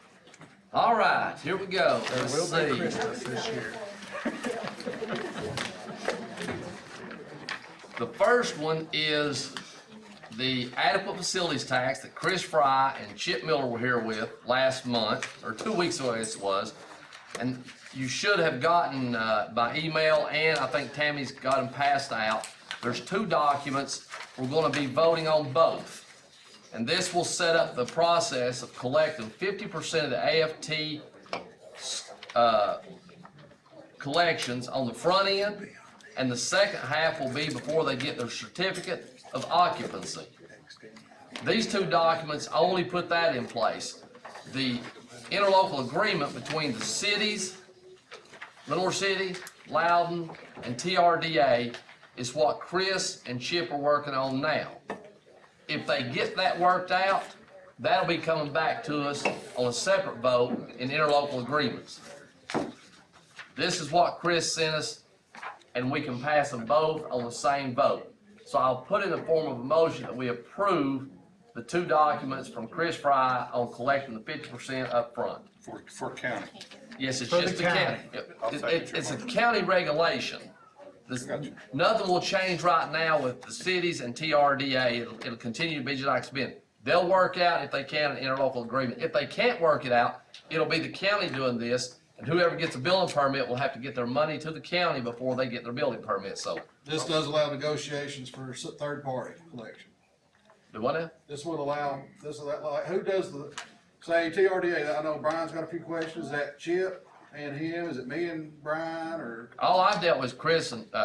All right, here we go. There Let's will be see. Christmas this year. The first one is the adequate facilities tax that Chris Fry and Chip Miller were here with last month, or 2 weeks ago, I guess it was. And you should have gotten by email, and I think Tammy's got them passed out. There's 2 documents. We're gonna be voting on both. And this will set up the process of collecting 50% of the AFT collections on the front end, and the second half will be before they get their certificate of occupancy. These 2 documents only put that in place. The interlocal agreement between the cities, Lenore City, Loudon, and TRDA is what Chris and Chip are working on now. If they get that worked out, that'll be coming back to us on a separate vote in interlocal agreements. This is what Chris sent us, and we can pass them both on the same vote. So I'll put in the form of a motion that we approve the 2 documents from Chris Fry on collecting the 50% up front. For county. Yes, it's For the just the county. I'll second your It's a motion. county regulation. This- Gotcha. Nothing will change right now with the cities and TRDA. It'll continue to be just like it's been. They'll work out if they can an interlocal agreement. If they can't work it out, it'll be the county doing this, and whoever gets a building permit will have to get their money to the county before they get their building permit, so. This does allow negotiations for third-party collection. Do what now? This would allow, who does the, say TRDA, I know Brian's got a few questions, is that Chip and him, is it me and Brian, or All I've dealt with is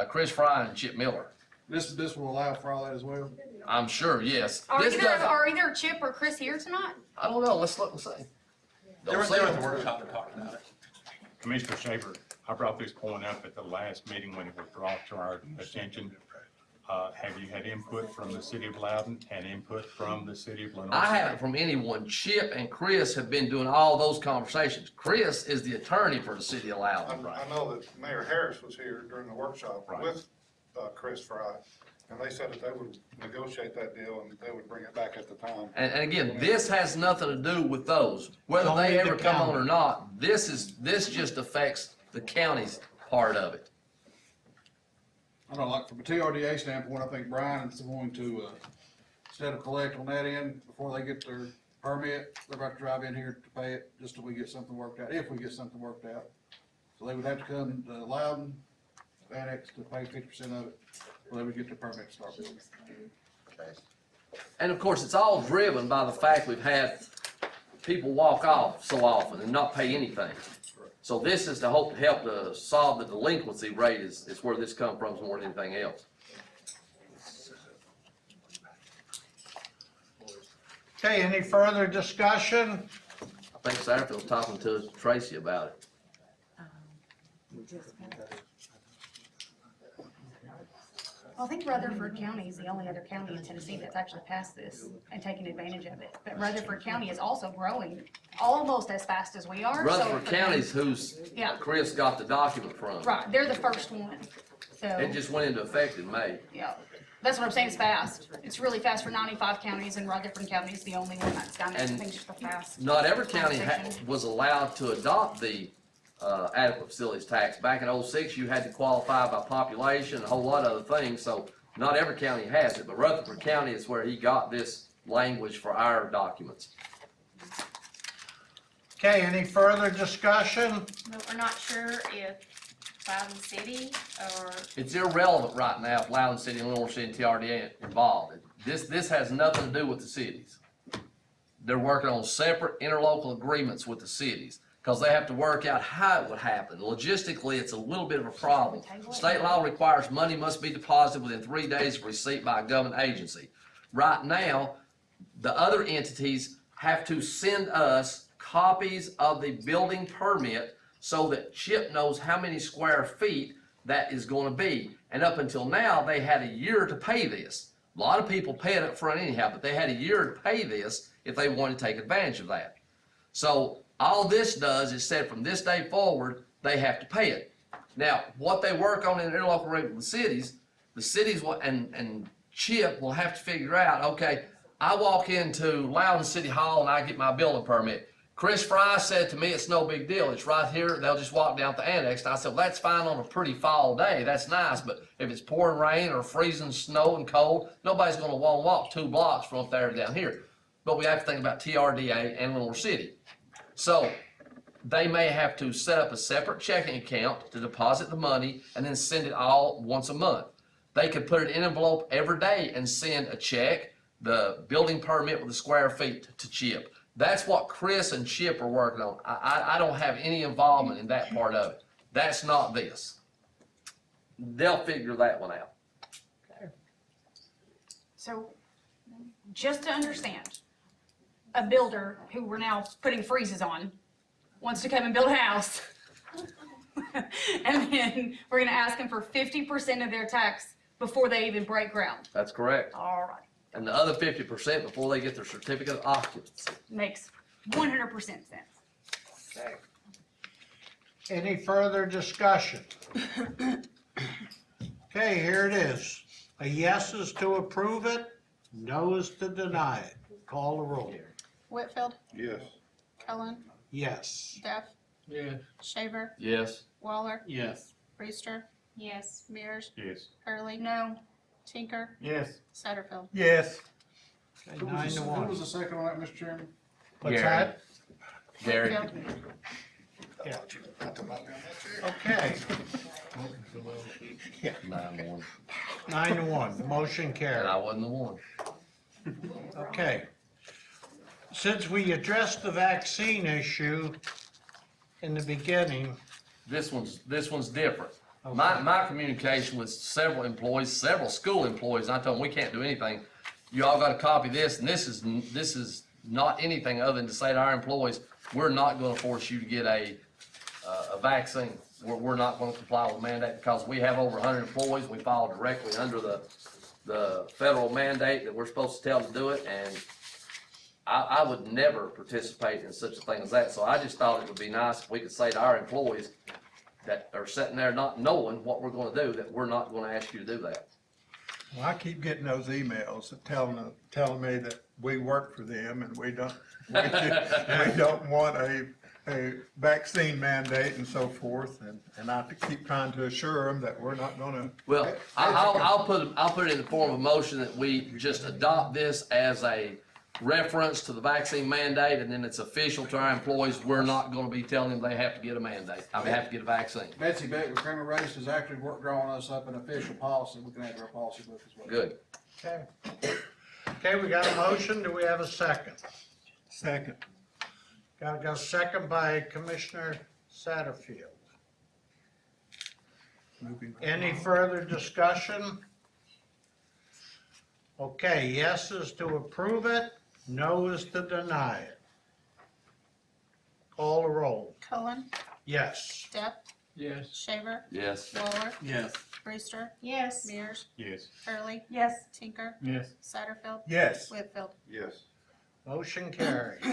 Chris Fry and Chip Miller. this will allow for all that as well? I'm sure, yes. Are This doesn't- either Chip or Chris here tonight? I don't know, let's look and see. They were at the workshop, they're talking about it. Commissioner Shaver, I brought this point up at the last meeting when it was brought to our attention. Have you had input from the city of Loudon and input from the city of Lenore? I haven't from anyone. Chip and Chris have been doing all those conversations. Chris is the attorney for the city of Loudon. I know that Mayor Harris was here during the workshop Right. with, Chris Fry, and they said that they would negotiate that deal and they would bring it back at the time. And again, this has nothing to do with those. Whether Only they the ever come on county. or not, this just affects the county's part of it. I don't know, like from a TRDA standpoint, I think Brian is going to, instead of collect on that end before they get their permit, they're about to drive in here to pay it, just till we get something worked out, if we get something worked out. So they would have to come to Loudon, annex to pay 50% of it, or they would get the permit to start building. And of course, it's all driven by the fact we've had people walk off so often and not pay anything. So this is to help to solve the delinquency rate is where this comes from more than anything else. Okay, any further discussion? I think Satterfield's talking to Tracy about it. Well, I think Rutherford County is the only other county in Tennessee that's actually passed this and taken advantage of it. But Rutherford County is also growing almost as fast as we are. so Rutherford for them- County's whose Yeah. Chris got the document from. Right, they're the first one, so, It just went into effect in May. yeah. That's what I'm saying, it's fast. It's really fast for 95 counties, and Rutherford County is the only one that's done it. I And think it's just a fast. Not every county conversation. was allowed to adopt the adequate facilities tax. Back in '06, you had to qualify by population, a whole lot of other things, so not every county has it, but Rutherford County is where he got this language for our documents. Okay, any further discussion? But we're not sure if Loudon City or, It's irrelevant right now if Loudon City and Lenore City and TRDA are involved. This has nothing to do with the cities. They're working on separate interlocal agreements with the cities, because they have to work out how it would happen. Logistically, it's a little bit of a problem. State law requires money must be deposited within 3 days of receipt by a government agency. Right now, the other entities have to send us copies of the building permit so that Chip knows how many square feet that is gonna be. And up until now, they had a year to pay this. A lot of people pay it up front anyhow, but they had a year to pay this if they wanted to take advantage of that. So all this does is said from this day forward, they have to pay it. Now, what they work on in interlocal agreement with the cities will, and Chip will have to figure out, okay, I walk into Loudon City Hall and I get my building permit. Chris Fry said to me, it's no big deal. It's right here. They'll just walk down to the annex. And I said, well, that's fine on a pretty fall day. That's nice. But if it's pouring rain or freezing snow and cold, nobody's going to want to walk 2 blocks from up there to down here. But we have to think about TRDA and Lenore City. So they may have to set up a separate checking account to deposit the money and then send it all once a month. They could put it in an envelope every day and send a check, the building permit with the square feet to Chip. That's what Chris and Chip are working on. I don't have any involvement in that part of it. That's not this. They'll figure that one out. So, just to understand, a builder who we're now putting freezes on wants to come and build a house. And then we're gonna ask them for 50% of their tax before they even break ground. That's correct. All right, And the other 50% before they get their certificate of occupancy. makes 100% sense. Okay. Any further discussion? Okay, here it is. A yes is to approve it, no is to deny it. Call the roll. Whitfield, Yes. Cullen, Yes. Duff, Yeah. Shaver, Yes. Waller, Yes. Brewster, yes. Mears, Yes. Hurley, No, Tinker, Yes. Satterfield. Yes. Okay, Who 9 was to the 1. who was the second on that, Mr. Chairman? What's Gary. that? Gary. Whitfield, Yeah. Okay, 9-1. 9 to 1, motion And carried. I wasn't the one. Okay. Since we addressed the vaccine issue in the beginning, This one's different. My communication with several employees, several school employees, I told them we can't do anything. You all gotta copy this, and this is not anything other than to say to our employees, we're not gonna force you to get a vaccine. we're not gonna comply with the mandate because we have over 100 employees. We fall directly under the federal mandate that we're supposed to tell them to do it, and I would never participate in such a thing as that. So I just thought it would be nice if we could say to our employees that are sitting there not knowing what we're gonna do, that we're not gonna ask you to do that. Well, I keep getting those emails that telling me that we work for them and we don't want a vaccine mandate and so forth, and I keep trying to assure them that we're not gonna. Well, I'll put it in the form of a motion that we just adopt this as a reference to the vaccine mandate, and then it's official to our employees. We're not gonna be telling them they have to get a mandate, they have to get a vaccine. Betsy Beck with Kramer Race has actually drawing us up an official policy. We can add to our policy book as well. Good. Okay. Okay, we got a motion. Do we have a second? Second. Got a second by Commissioner Satterfield. Any further discussion? Okay, yes is to approve it, no is to deny it. Call the roll. Cullen, Yes. Depp, Yes. Shaver, Yes. Waller, Yes. Brewster, Yes. Mears, Yes. Hurley, Yes. Tinker, Yes. Satterfield, Yes. Whitfield. Yes. Motion carries.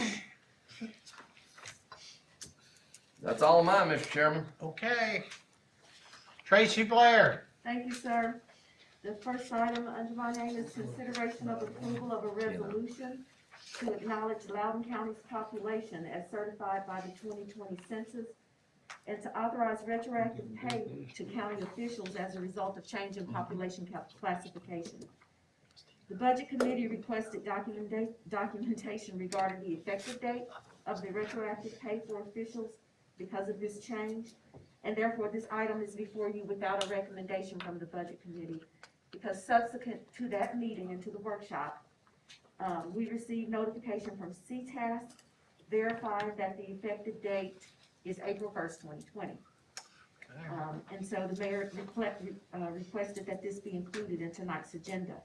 That's all of mine, Mr. Chairman. Okay. Tracy Blair. Thank you, sir. The first item under my name is consideration of approval of a resolution to acknowledge Loudoun County's population as certified by the 2020 census and to authorize retroactive pay to county officials as a result of change in population classification. The Budget Committee requested documentation regarding the effective date of the retroactive pay for officials because of this change, and therefore this item is before you without a recommendation from the Budget Committee. Because subsequent to that meeting and to the workshop, we received notification from CTAS verifying that the effective date is April 1st, 2020. And so the mayor requested that this be included in tonight's agenda.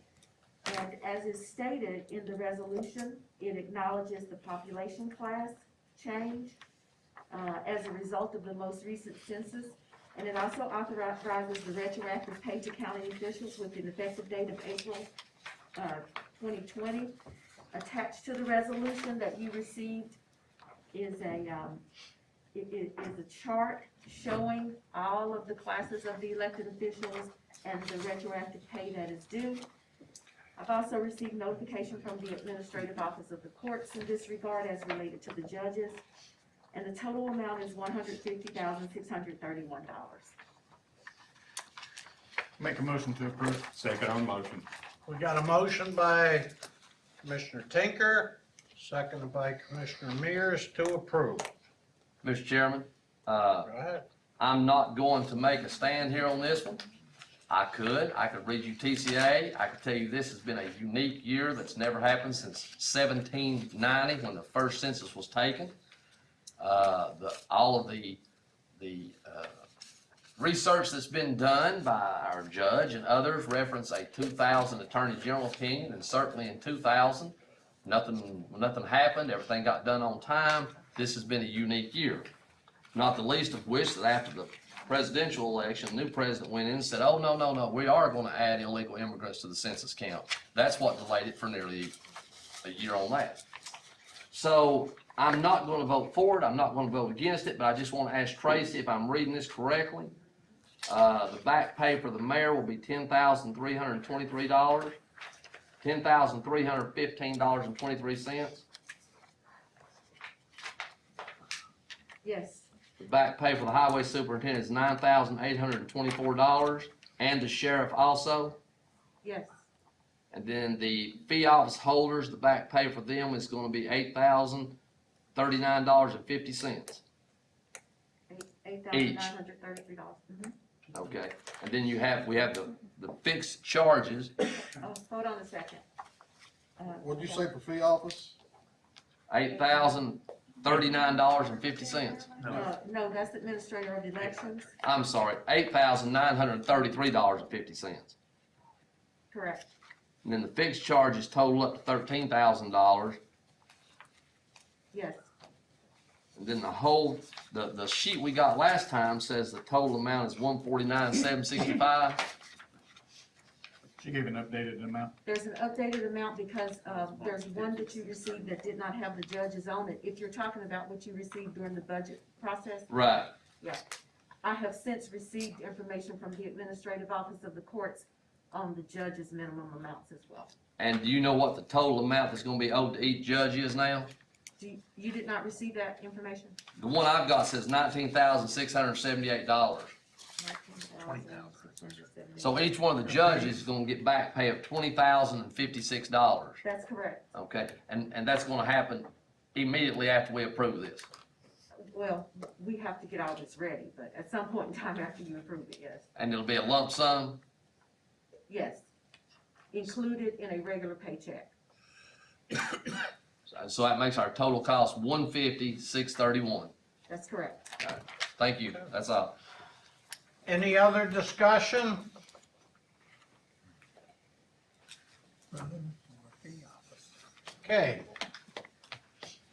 And as is stated in the resolution, it acknowledges the population class change as a result of the most recent census. And it also authorizes the retroactive pay to county officials with an effective date of April 2020. Attached to the resolution that you received is a chart showing all of the classes of the elected officials and the retroactive pay that is due. I've also received notification from the Administrative Office of the Courts in this regard as related to the judges. And the total amount is $150,631. Make a motion to approve. Second on motion. We got a motion by Commissioner Tinker, seconded by Commissioner Mears to approve. Mr. Chairman, Go ahead. I'm not going to make a stand here on this one. I could read you TCA, I could tell you this has been a unique year that's never happened since 1790 when the first census was taken. All of the research that's been done by our judge and others reference a 2000 Attorney General opinion, and certainly in 2000, nothing happened, everything got done on time. This has been a unique year. Not the least of which that after the presidential election, the new president went in and said, oh, no, we are going to add illegal immigrants to the census count. That's what delayed it for nearly a year on that. So I'm not going to vote for it, I'm not going to vote against it, but I just want to ask Tracy if I'm reading this correctly. The back pay for the mayor will be $10,323, $10,315.23. Yes. The back pay for the highway superintendent is $9,824, and the sheriff also. Yes. And then the fee office holders, the back pay for them is gonna be $8,039.50. $8,933. Okay, and then we have the fixed charges. Oh, hold on a second. What'd you say for fee office? $8,039.50. No, that's the administrator of elections. I'm sorry, $8,933.50. Correct. And then the fixed charges total up to $13,000. Yes. Then the sheet we got last time says the total amount is 149,765. She gave an updated amount. There's an updated amount because, there's one that you received that did not have the judges on it. If you're talking about what you received during the budget process, Right. yeah. I have since received information from the administrative office of the courts on the judge's minimum amounts as well. And do you know what the total amount that's gonna be owed to each judge is now? You did not receive that information? The one I've got says $19,678. So each one of the judges is gonna get back pay of $20,056. That's correct. Okay, and that's gonna happen immediately after we approve this. Well, we have to get all this ready, but at some point in time after you approve it, yes. And it'll be a lump sum. Yes, included in a regular paycheck. So that makes our total cost $150,631. That's correct. Thank you, that's all. Any other discussion? Okay.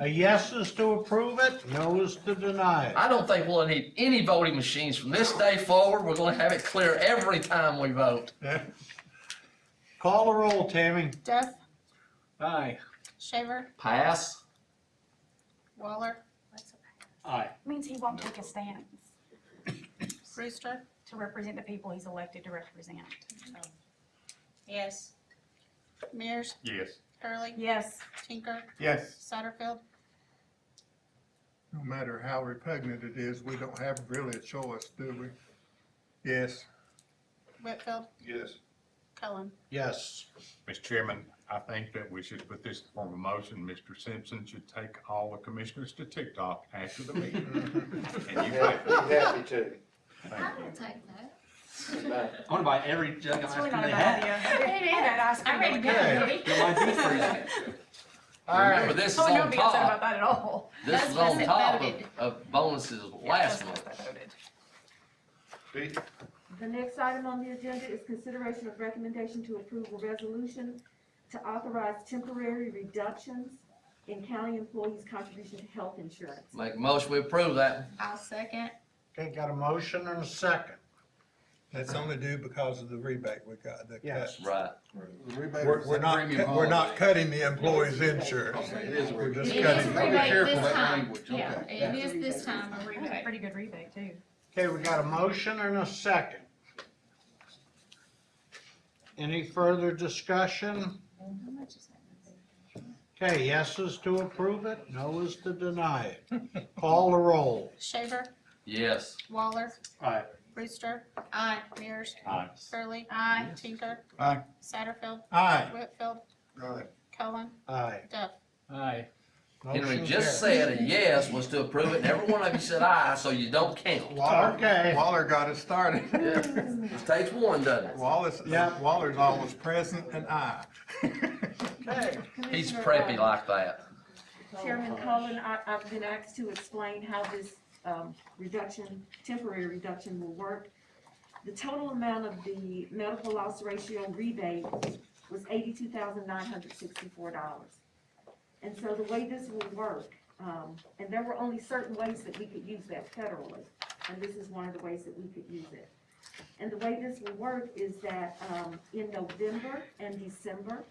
A yes is to approve it, no is to deny it. I don't think we'll need any voting machines from this day forward. We're gonna have it clear every time we vote. Call the roll, Tammy. Duff, Aye. Shaver, Pass? Waller, Aye. Means he won't take a stance Brewster, to represent the people he's elected to represent. yes. Mears, Yes. Hurley, Yes. Tinker, Yes. Satterfield, No matter how repugnant it is, we don't have really a choice, do we? Yes. Whitfield, Yes. Cullen. Yes. Mr. Chairman, I think that we should put this in form of motion. Mr. Simpson should take all the commissioners to TikTok after the meeting. And you pay for it. Happy to. Thank you. take that. I wanna buy every jug of It's ice really cream not a they bad have. idea. It is that ice cream. I'm ready to go, Okay. Judy. Get my deep freeze. All Remember, right. this is Oh, on don't be upset about top. that at all. This That's is what on it top voted. of bonuses last month. Pete? The next item on the agenda is consideration of recommendation to approve a resolution to authorize temporary reductions in county employees' contribution to health insurance. Make a motion, we approve that. I'll second. Okay, got a motion and a second. That's only due because of the rebate we got, the Yes. Right. The rebate We're, is we're that not, premium we're holiday. not cutting the employee's insurance. It is a We're just It is cutting. I'll be rebate careful this with that time. language, Yeah, okay. it is this time a That's a rebate. pretty good rebate too. Okay, we got a motion and a second. Any further discussion? Okay, yes is to approve it, no is to deny it. Call the roll. Shaver, Yes. Waller, Aye. Brewster. Aye. Mears, Aye. Hurley. Aye. Tinker. Aye. Satterfield, Aye. Whitfield, Aye. Cullen, Aye. Duff. Aye. Henry Motion just carries. said a yes was to approve it, and every one of you said aye, so you don't count. Okay. Waller got us started. Yeah. It takes one, doesn't it? Wallace, Yeah. Waller's always present and aye. Okay. He's preppy like that. Chairman Cullen, I've been asked to explain how this temporary reduction will work. The total amount of the medical loss ratio rebate was $82,964. And so the way this will work, and there were only certain ways that we could use that federally, and this is one of the ways that we could use it. And the way this will work is that in November and December,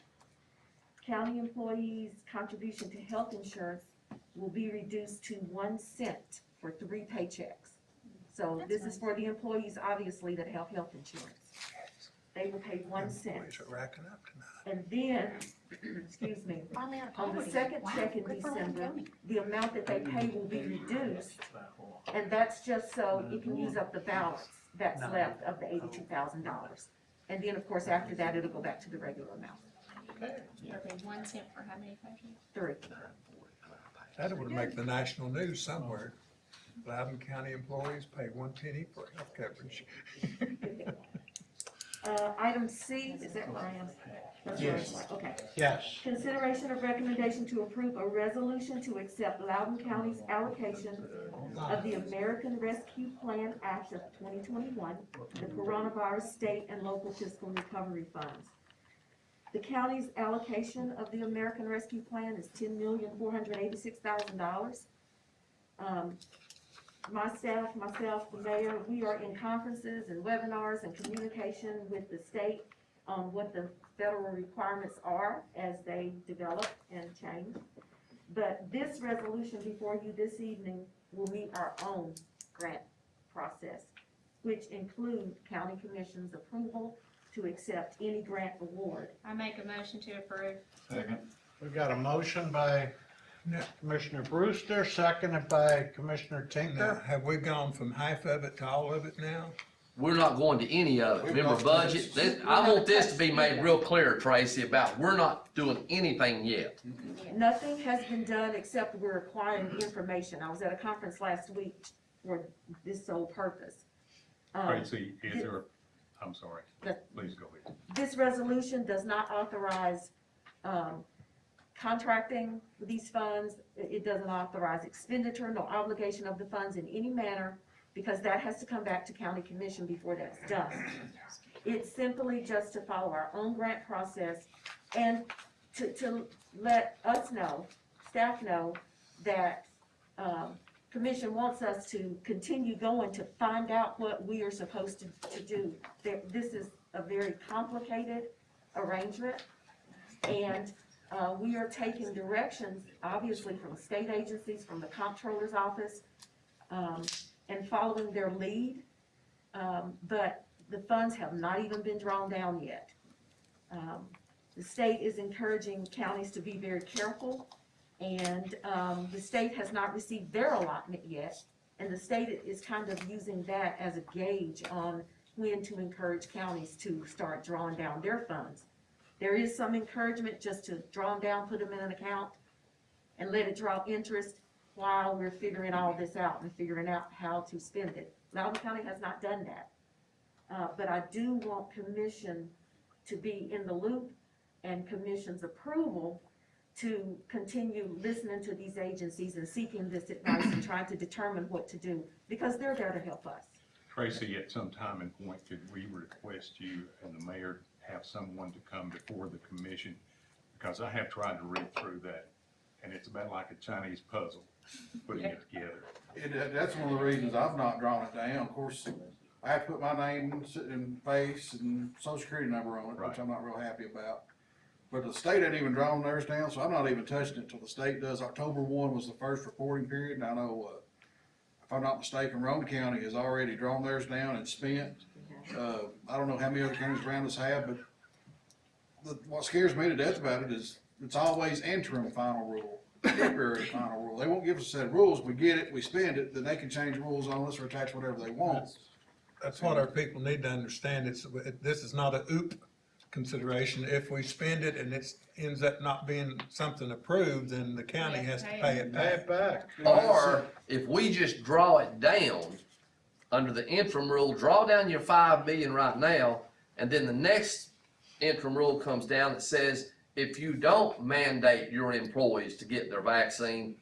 county employees' contribution to health insurance will be reduced to 1 cent for 3 paychecks. So this is for the employees, obviously, that have health insurance. They will pay 1 cent. Boys are racking up tonight. And then, excuse me, Finally out of on the poverty. second Wow, check in good for Loudon December, County. the amount that they pay will be reduced. And that's just so it can use up the balance that's left of the $82,000. And then, of course, after that, it'll go back to the regular amount. It'll be 1 cent for how many pages? 3. That would make the national news somewhere. Loudon County employees pay 1 penny for health coverage. Item C, is that where I am? That's where I am. Yes. Okay. Yes. Consideration of recommendation to approve a resolution to accept Loudoun County's allocation of the American Rescue Plan Act of 2021, the Coronavirus State and Local Fiscal Recovery Funds. The county's allocation of the American Rescue Plan is $10,486,000. My staff, myself, the mayor, we are in conferences and webinars and communication with the state on what the federal requirements are as they develop and change. But this resolution before you this evening will meet our own grant process, which include county commission's approval to accept any grant award. I make a motion to approve. Second. We've got a motion by Commissioner Brewster, seconded by Commissioner Now, Tinker. have we gone from half of it to all of it now? We're not going to any of it. Remember budget? I want this to be made real clear, Tracy, about we're not doing anything yet. Nothing has been done except we're acquiring information. I was at a conference last week for this sole purpose. Tracy, is there, I'm sorry, please go ahead. This resolution does not authorize, contracting with these funds. It doesn't authorize expenditure, no obligation of the funds in any manner, because that has to come back to county commission before that's done. It's simply just to follow our own grant process and to let us know, staff know, that, commission wants us to continue going to find out what we are supposed to do. This is a very complicated arrangement, and we are taking directions, obviously, from state agencies, from the comptroller's office, and following their lead, but the funds have not even been drawn down yet. The state is encouraging counties to be very careful, and the state has not received their allotment yet, and the state is kind of using that as a gauge on when to encourage counties to start drawing down their funds. There is some encouragement just to draw them down, put them in an account, and let it draw interest while we're figuring all this out and figuring out how to spend it. Loudoun County has not done that. But I do want commission to be in the loop and commission's approval to continue listening to these agencies and seeking this advice and trying to determine what to do, because they're there to help us. Tracy, at some time and point, could we request you and the mayor have someone to come before the commission? Because I have tried to read through that, and it's about like a Chinese puzzle, putting it together. That's one of the reasons I've not drawn it down. Of course, I have to put my name and face and social security number on it, which I'm not real happy about. But the state ain't even drawn theirs down, so I'm not even touching it till the state does. October 1 was the first reporting period, and I know, if I'm not mistaken, Roane County has already drawn theirs down and spent. I don't know how many other counties around us have, but what scares me to death about it is it's always interim final rule, temporary final rule. They won't give us a set of rules. We get it, we spend it, then they can change rules on us or attach whatever they want. That's what our people need to understand. This is not a oop consideration. If we spend it and it ends up not being something approved, then the county has to pay it back. Or if we just draw it down under the interim rule, draw down your 5 million right now, and then the next interim rule comes down that says if you don't mandate your employees to get their vaccine,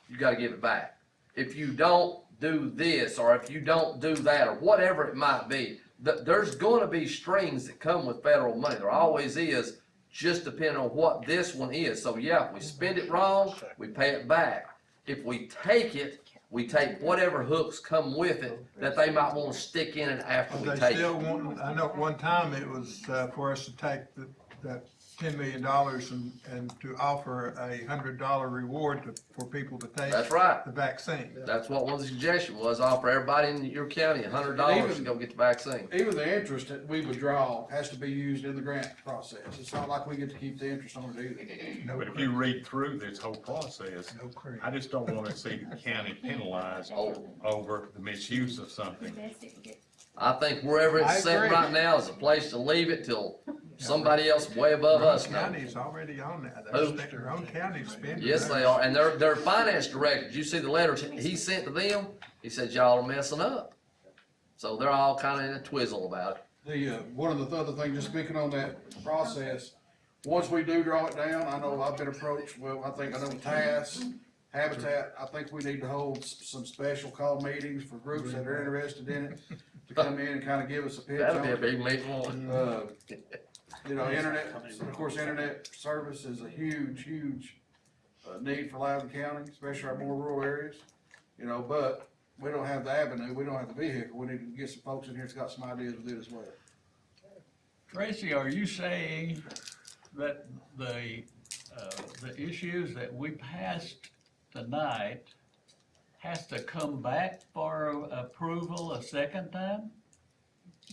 you gotta give it back. If you don't do this, or if you don't do that, or whatever it might be, there's gonna be strings that come with federal money. There always is, just depending on what this one is. So yeah, if we spend it wrong, we pay it back. If we take it, we take whatever hooks come with it that they might wanna stick in it after we They take still it. want, I know at one time it was, for us to take that $10 million and to offer $100 reward for people to take That's right. the vaccine. That's what one of the suggestions was, offer everybody in your county $100 to go get the vaccine. Even the interest that we withdraw has to be used in the grant process. It's not like we get to keep the interest on it either. But if you read through this whole process, No cream. I just don't want to see the county penalized over the misuse of something. I think wherever it's I set agree. right now is a place to leave it till somebody else way above us knows. County's already on that. Who? Their own county's spending. Yes, they are, and their finance director, did you see the letters he sent to them? He said, y'all are messing up. So they're all kinda in a twizzle about it. One of the other things, just speaking on that process, once we do draw it down, I know I've been approached, well, I know TAS, Habitat, I think we need to hold some special call meetings for groups that are interested in it to come in and kinda give us a pitch That'll on be a it. big meeting. You know, internet, of course, internet service is a huge need for Loudon County, especially our more rural areas. you know, but we don't have the avenue, we don't have the vehicle, we need to get some folks in here that's got some ideas with it as well. Tracy, are you saying that the issues that we passed tonight has to come back for approval a second time?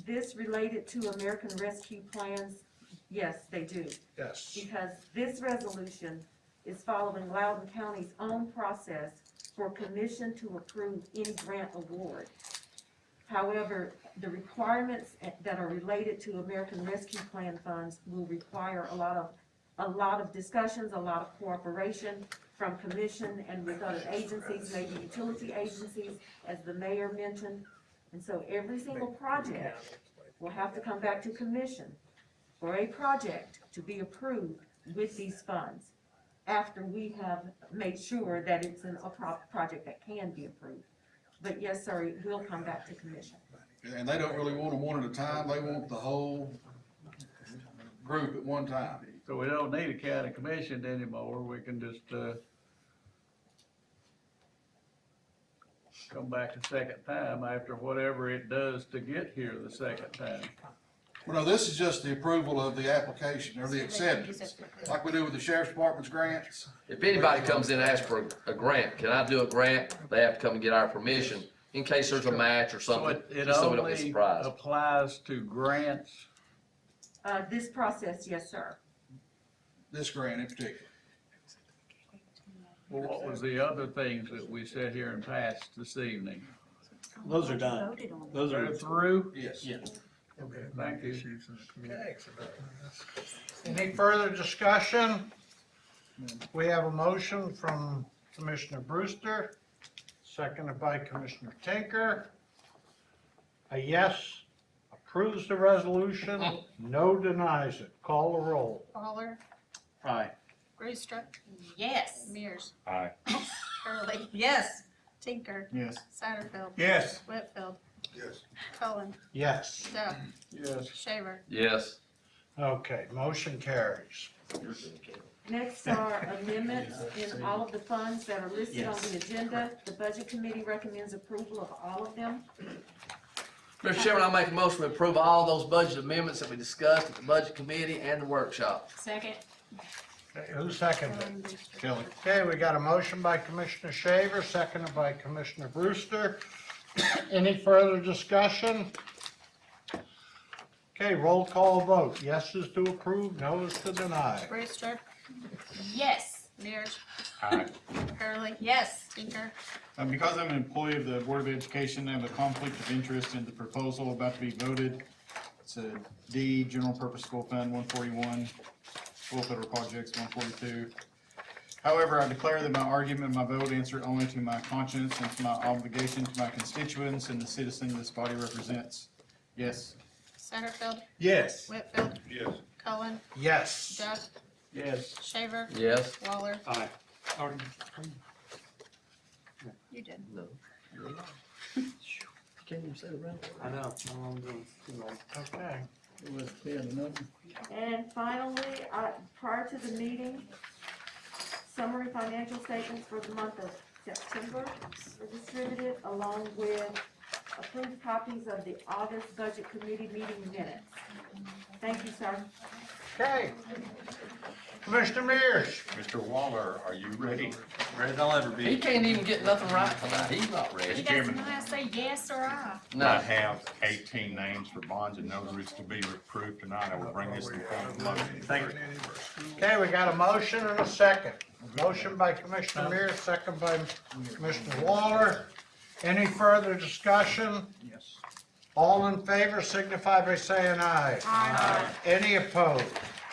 This related to American Rescue Plans, yes, they do. Yes. Because this resolution is following Loudoun County's own process for commission to approve any grant award. However, the requirements that are related to American Rescue Plan funds will require a lot of discussions, a lot of cooperation from commission and with other agencies, maybe utility agencies, as the mayor mentioned. And so every single project will have to come back to commission for a project to be approved with these funds after we have made sure that it's a project that can be approved. But yes, sir, it will come back to commission. And they don't really want them one at a time, they want the whole group at one time. So we don't need a county commission anymore, we can just, come back a second time after whatever it does to get here the second time. Well, no, this is just the approval of the application, or the acceptance, like we do with the sheriff's department's grants. If anybody comes in and asks for a grant, can I do a grant? They have to come and get our permission in case there's a match or So something, it just so we don't get only surprised. applies to grants? This process, yes, sir. This grant in particular. Well, what was the other things that we said here and passed this evening? Those are done. Those They're are through? Yes. Yeah. Okay, thank you. Any further discussion? We have a motion from Commissioner Brewster, seconded by Commissioner Tinker. A yes approves the resolution, no denies it. Call the roll. Waller, Aye. Brewster, Yes. Mears, Aye. Hurley, Yes. Tinker, Yes. Satterfield, Yes. Whitfield, Yes. Cullen, Yes. Duff, Yes. Shaver. Yes. Okay, motion carries. Next are amendments in all of the funds that are listed on the agenda. The Budget Committee recommends approval of all of them. Mr. Chairman, I'll make a motion to approve all those budget amendments that we discussed at the Budget Committee and the workshop. Second. Okay, who seconded it? Brewster. Kelly. Okay, we got a motion by Commissioner Shaver, seconded by Commissioner Brewster. Any further discussion? Okay, roll call vote. Yes is to approve, no is to deny. Brewster, Yes. Mears, Aye. Hurley, Yes. Tinker, Because I'm an employee of the Board of Education, I have a conflict of interest in the proposal about to be voted. It's a D, General Purpose School Fund 141, School Federal Projects 142. However, I declare that my argument and my vote answer only to my conscience and to my obligation to my constituents and the citizen this body represents. Yes. Satterfield, Yes. Whitfield, Yes. Cullen, Yes. Duff, Yes. Shaver, Yes. Waller. Aye. You did. Can't even sit around. I know. I'm doing too long. Okay. It was 10-0. And finally, prior to the meeting, summary financial statements for the month of September were distributed, along with approved copies of the August Budget Committee meeting minutes. Thank you, sir. Okay. Commissioner Mears. Mr. Waller, are you ready? Ready as I'll ever He be. can't even get nothing right tonight. He's not He ready. doesn't know how to say yes or aye. I No. have 18 names for bonds and notaries to be approved tonight. I will bring this in form of motion. Thank you. Okay, we got a motion and a second. Motion by Commissioner Mears, second by Commissioner Waller. Any further discussion? Yes. All in favor signify by saying aye. Aye. Any opposed?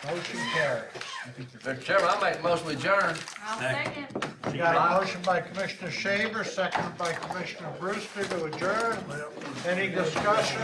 Motion carries. Mr. Chairman, I make a motion to adjourn. I'll second. We got a motion by Commissioner Shaver, second by Commissioner Brewster to adjourn. Any discussion?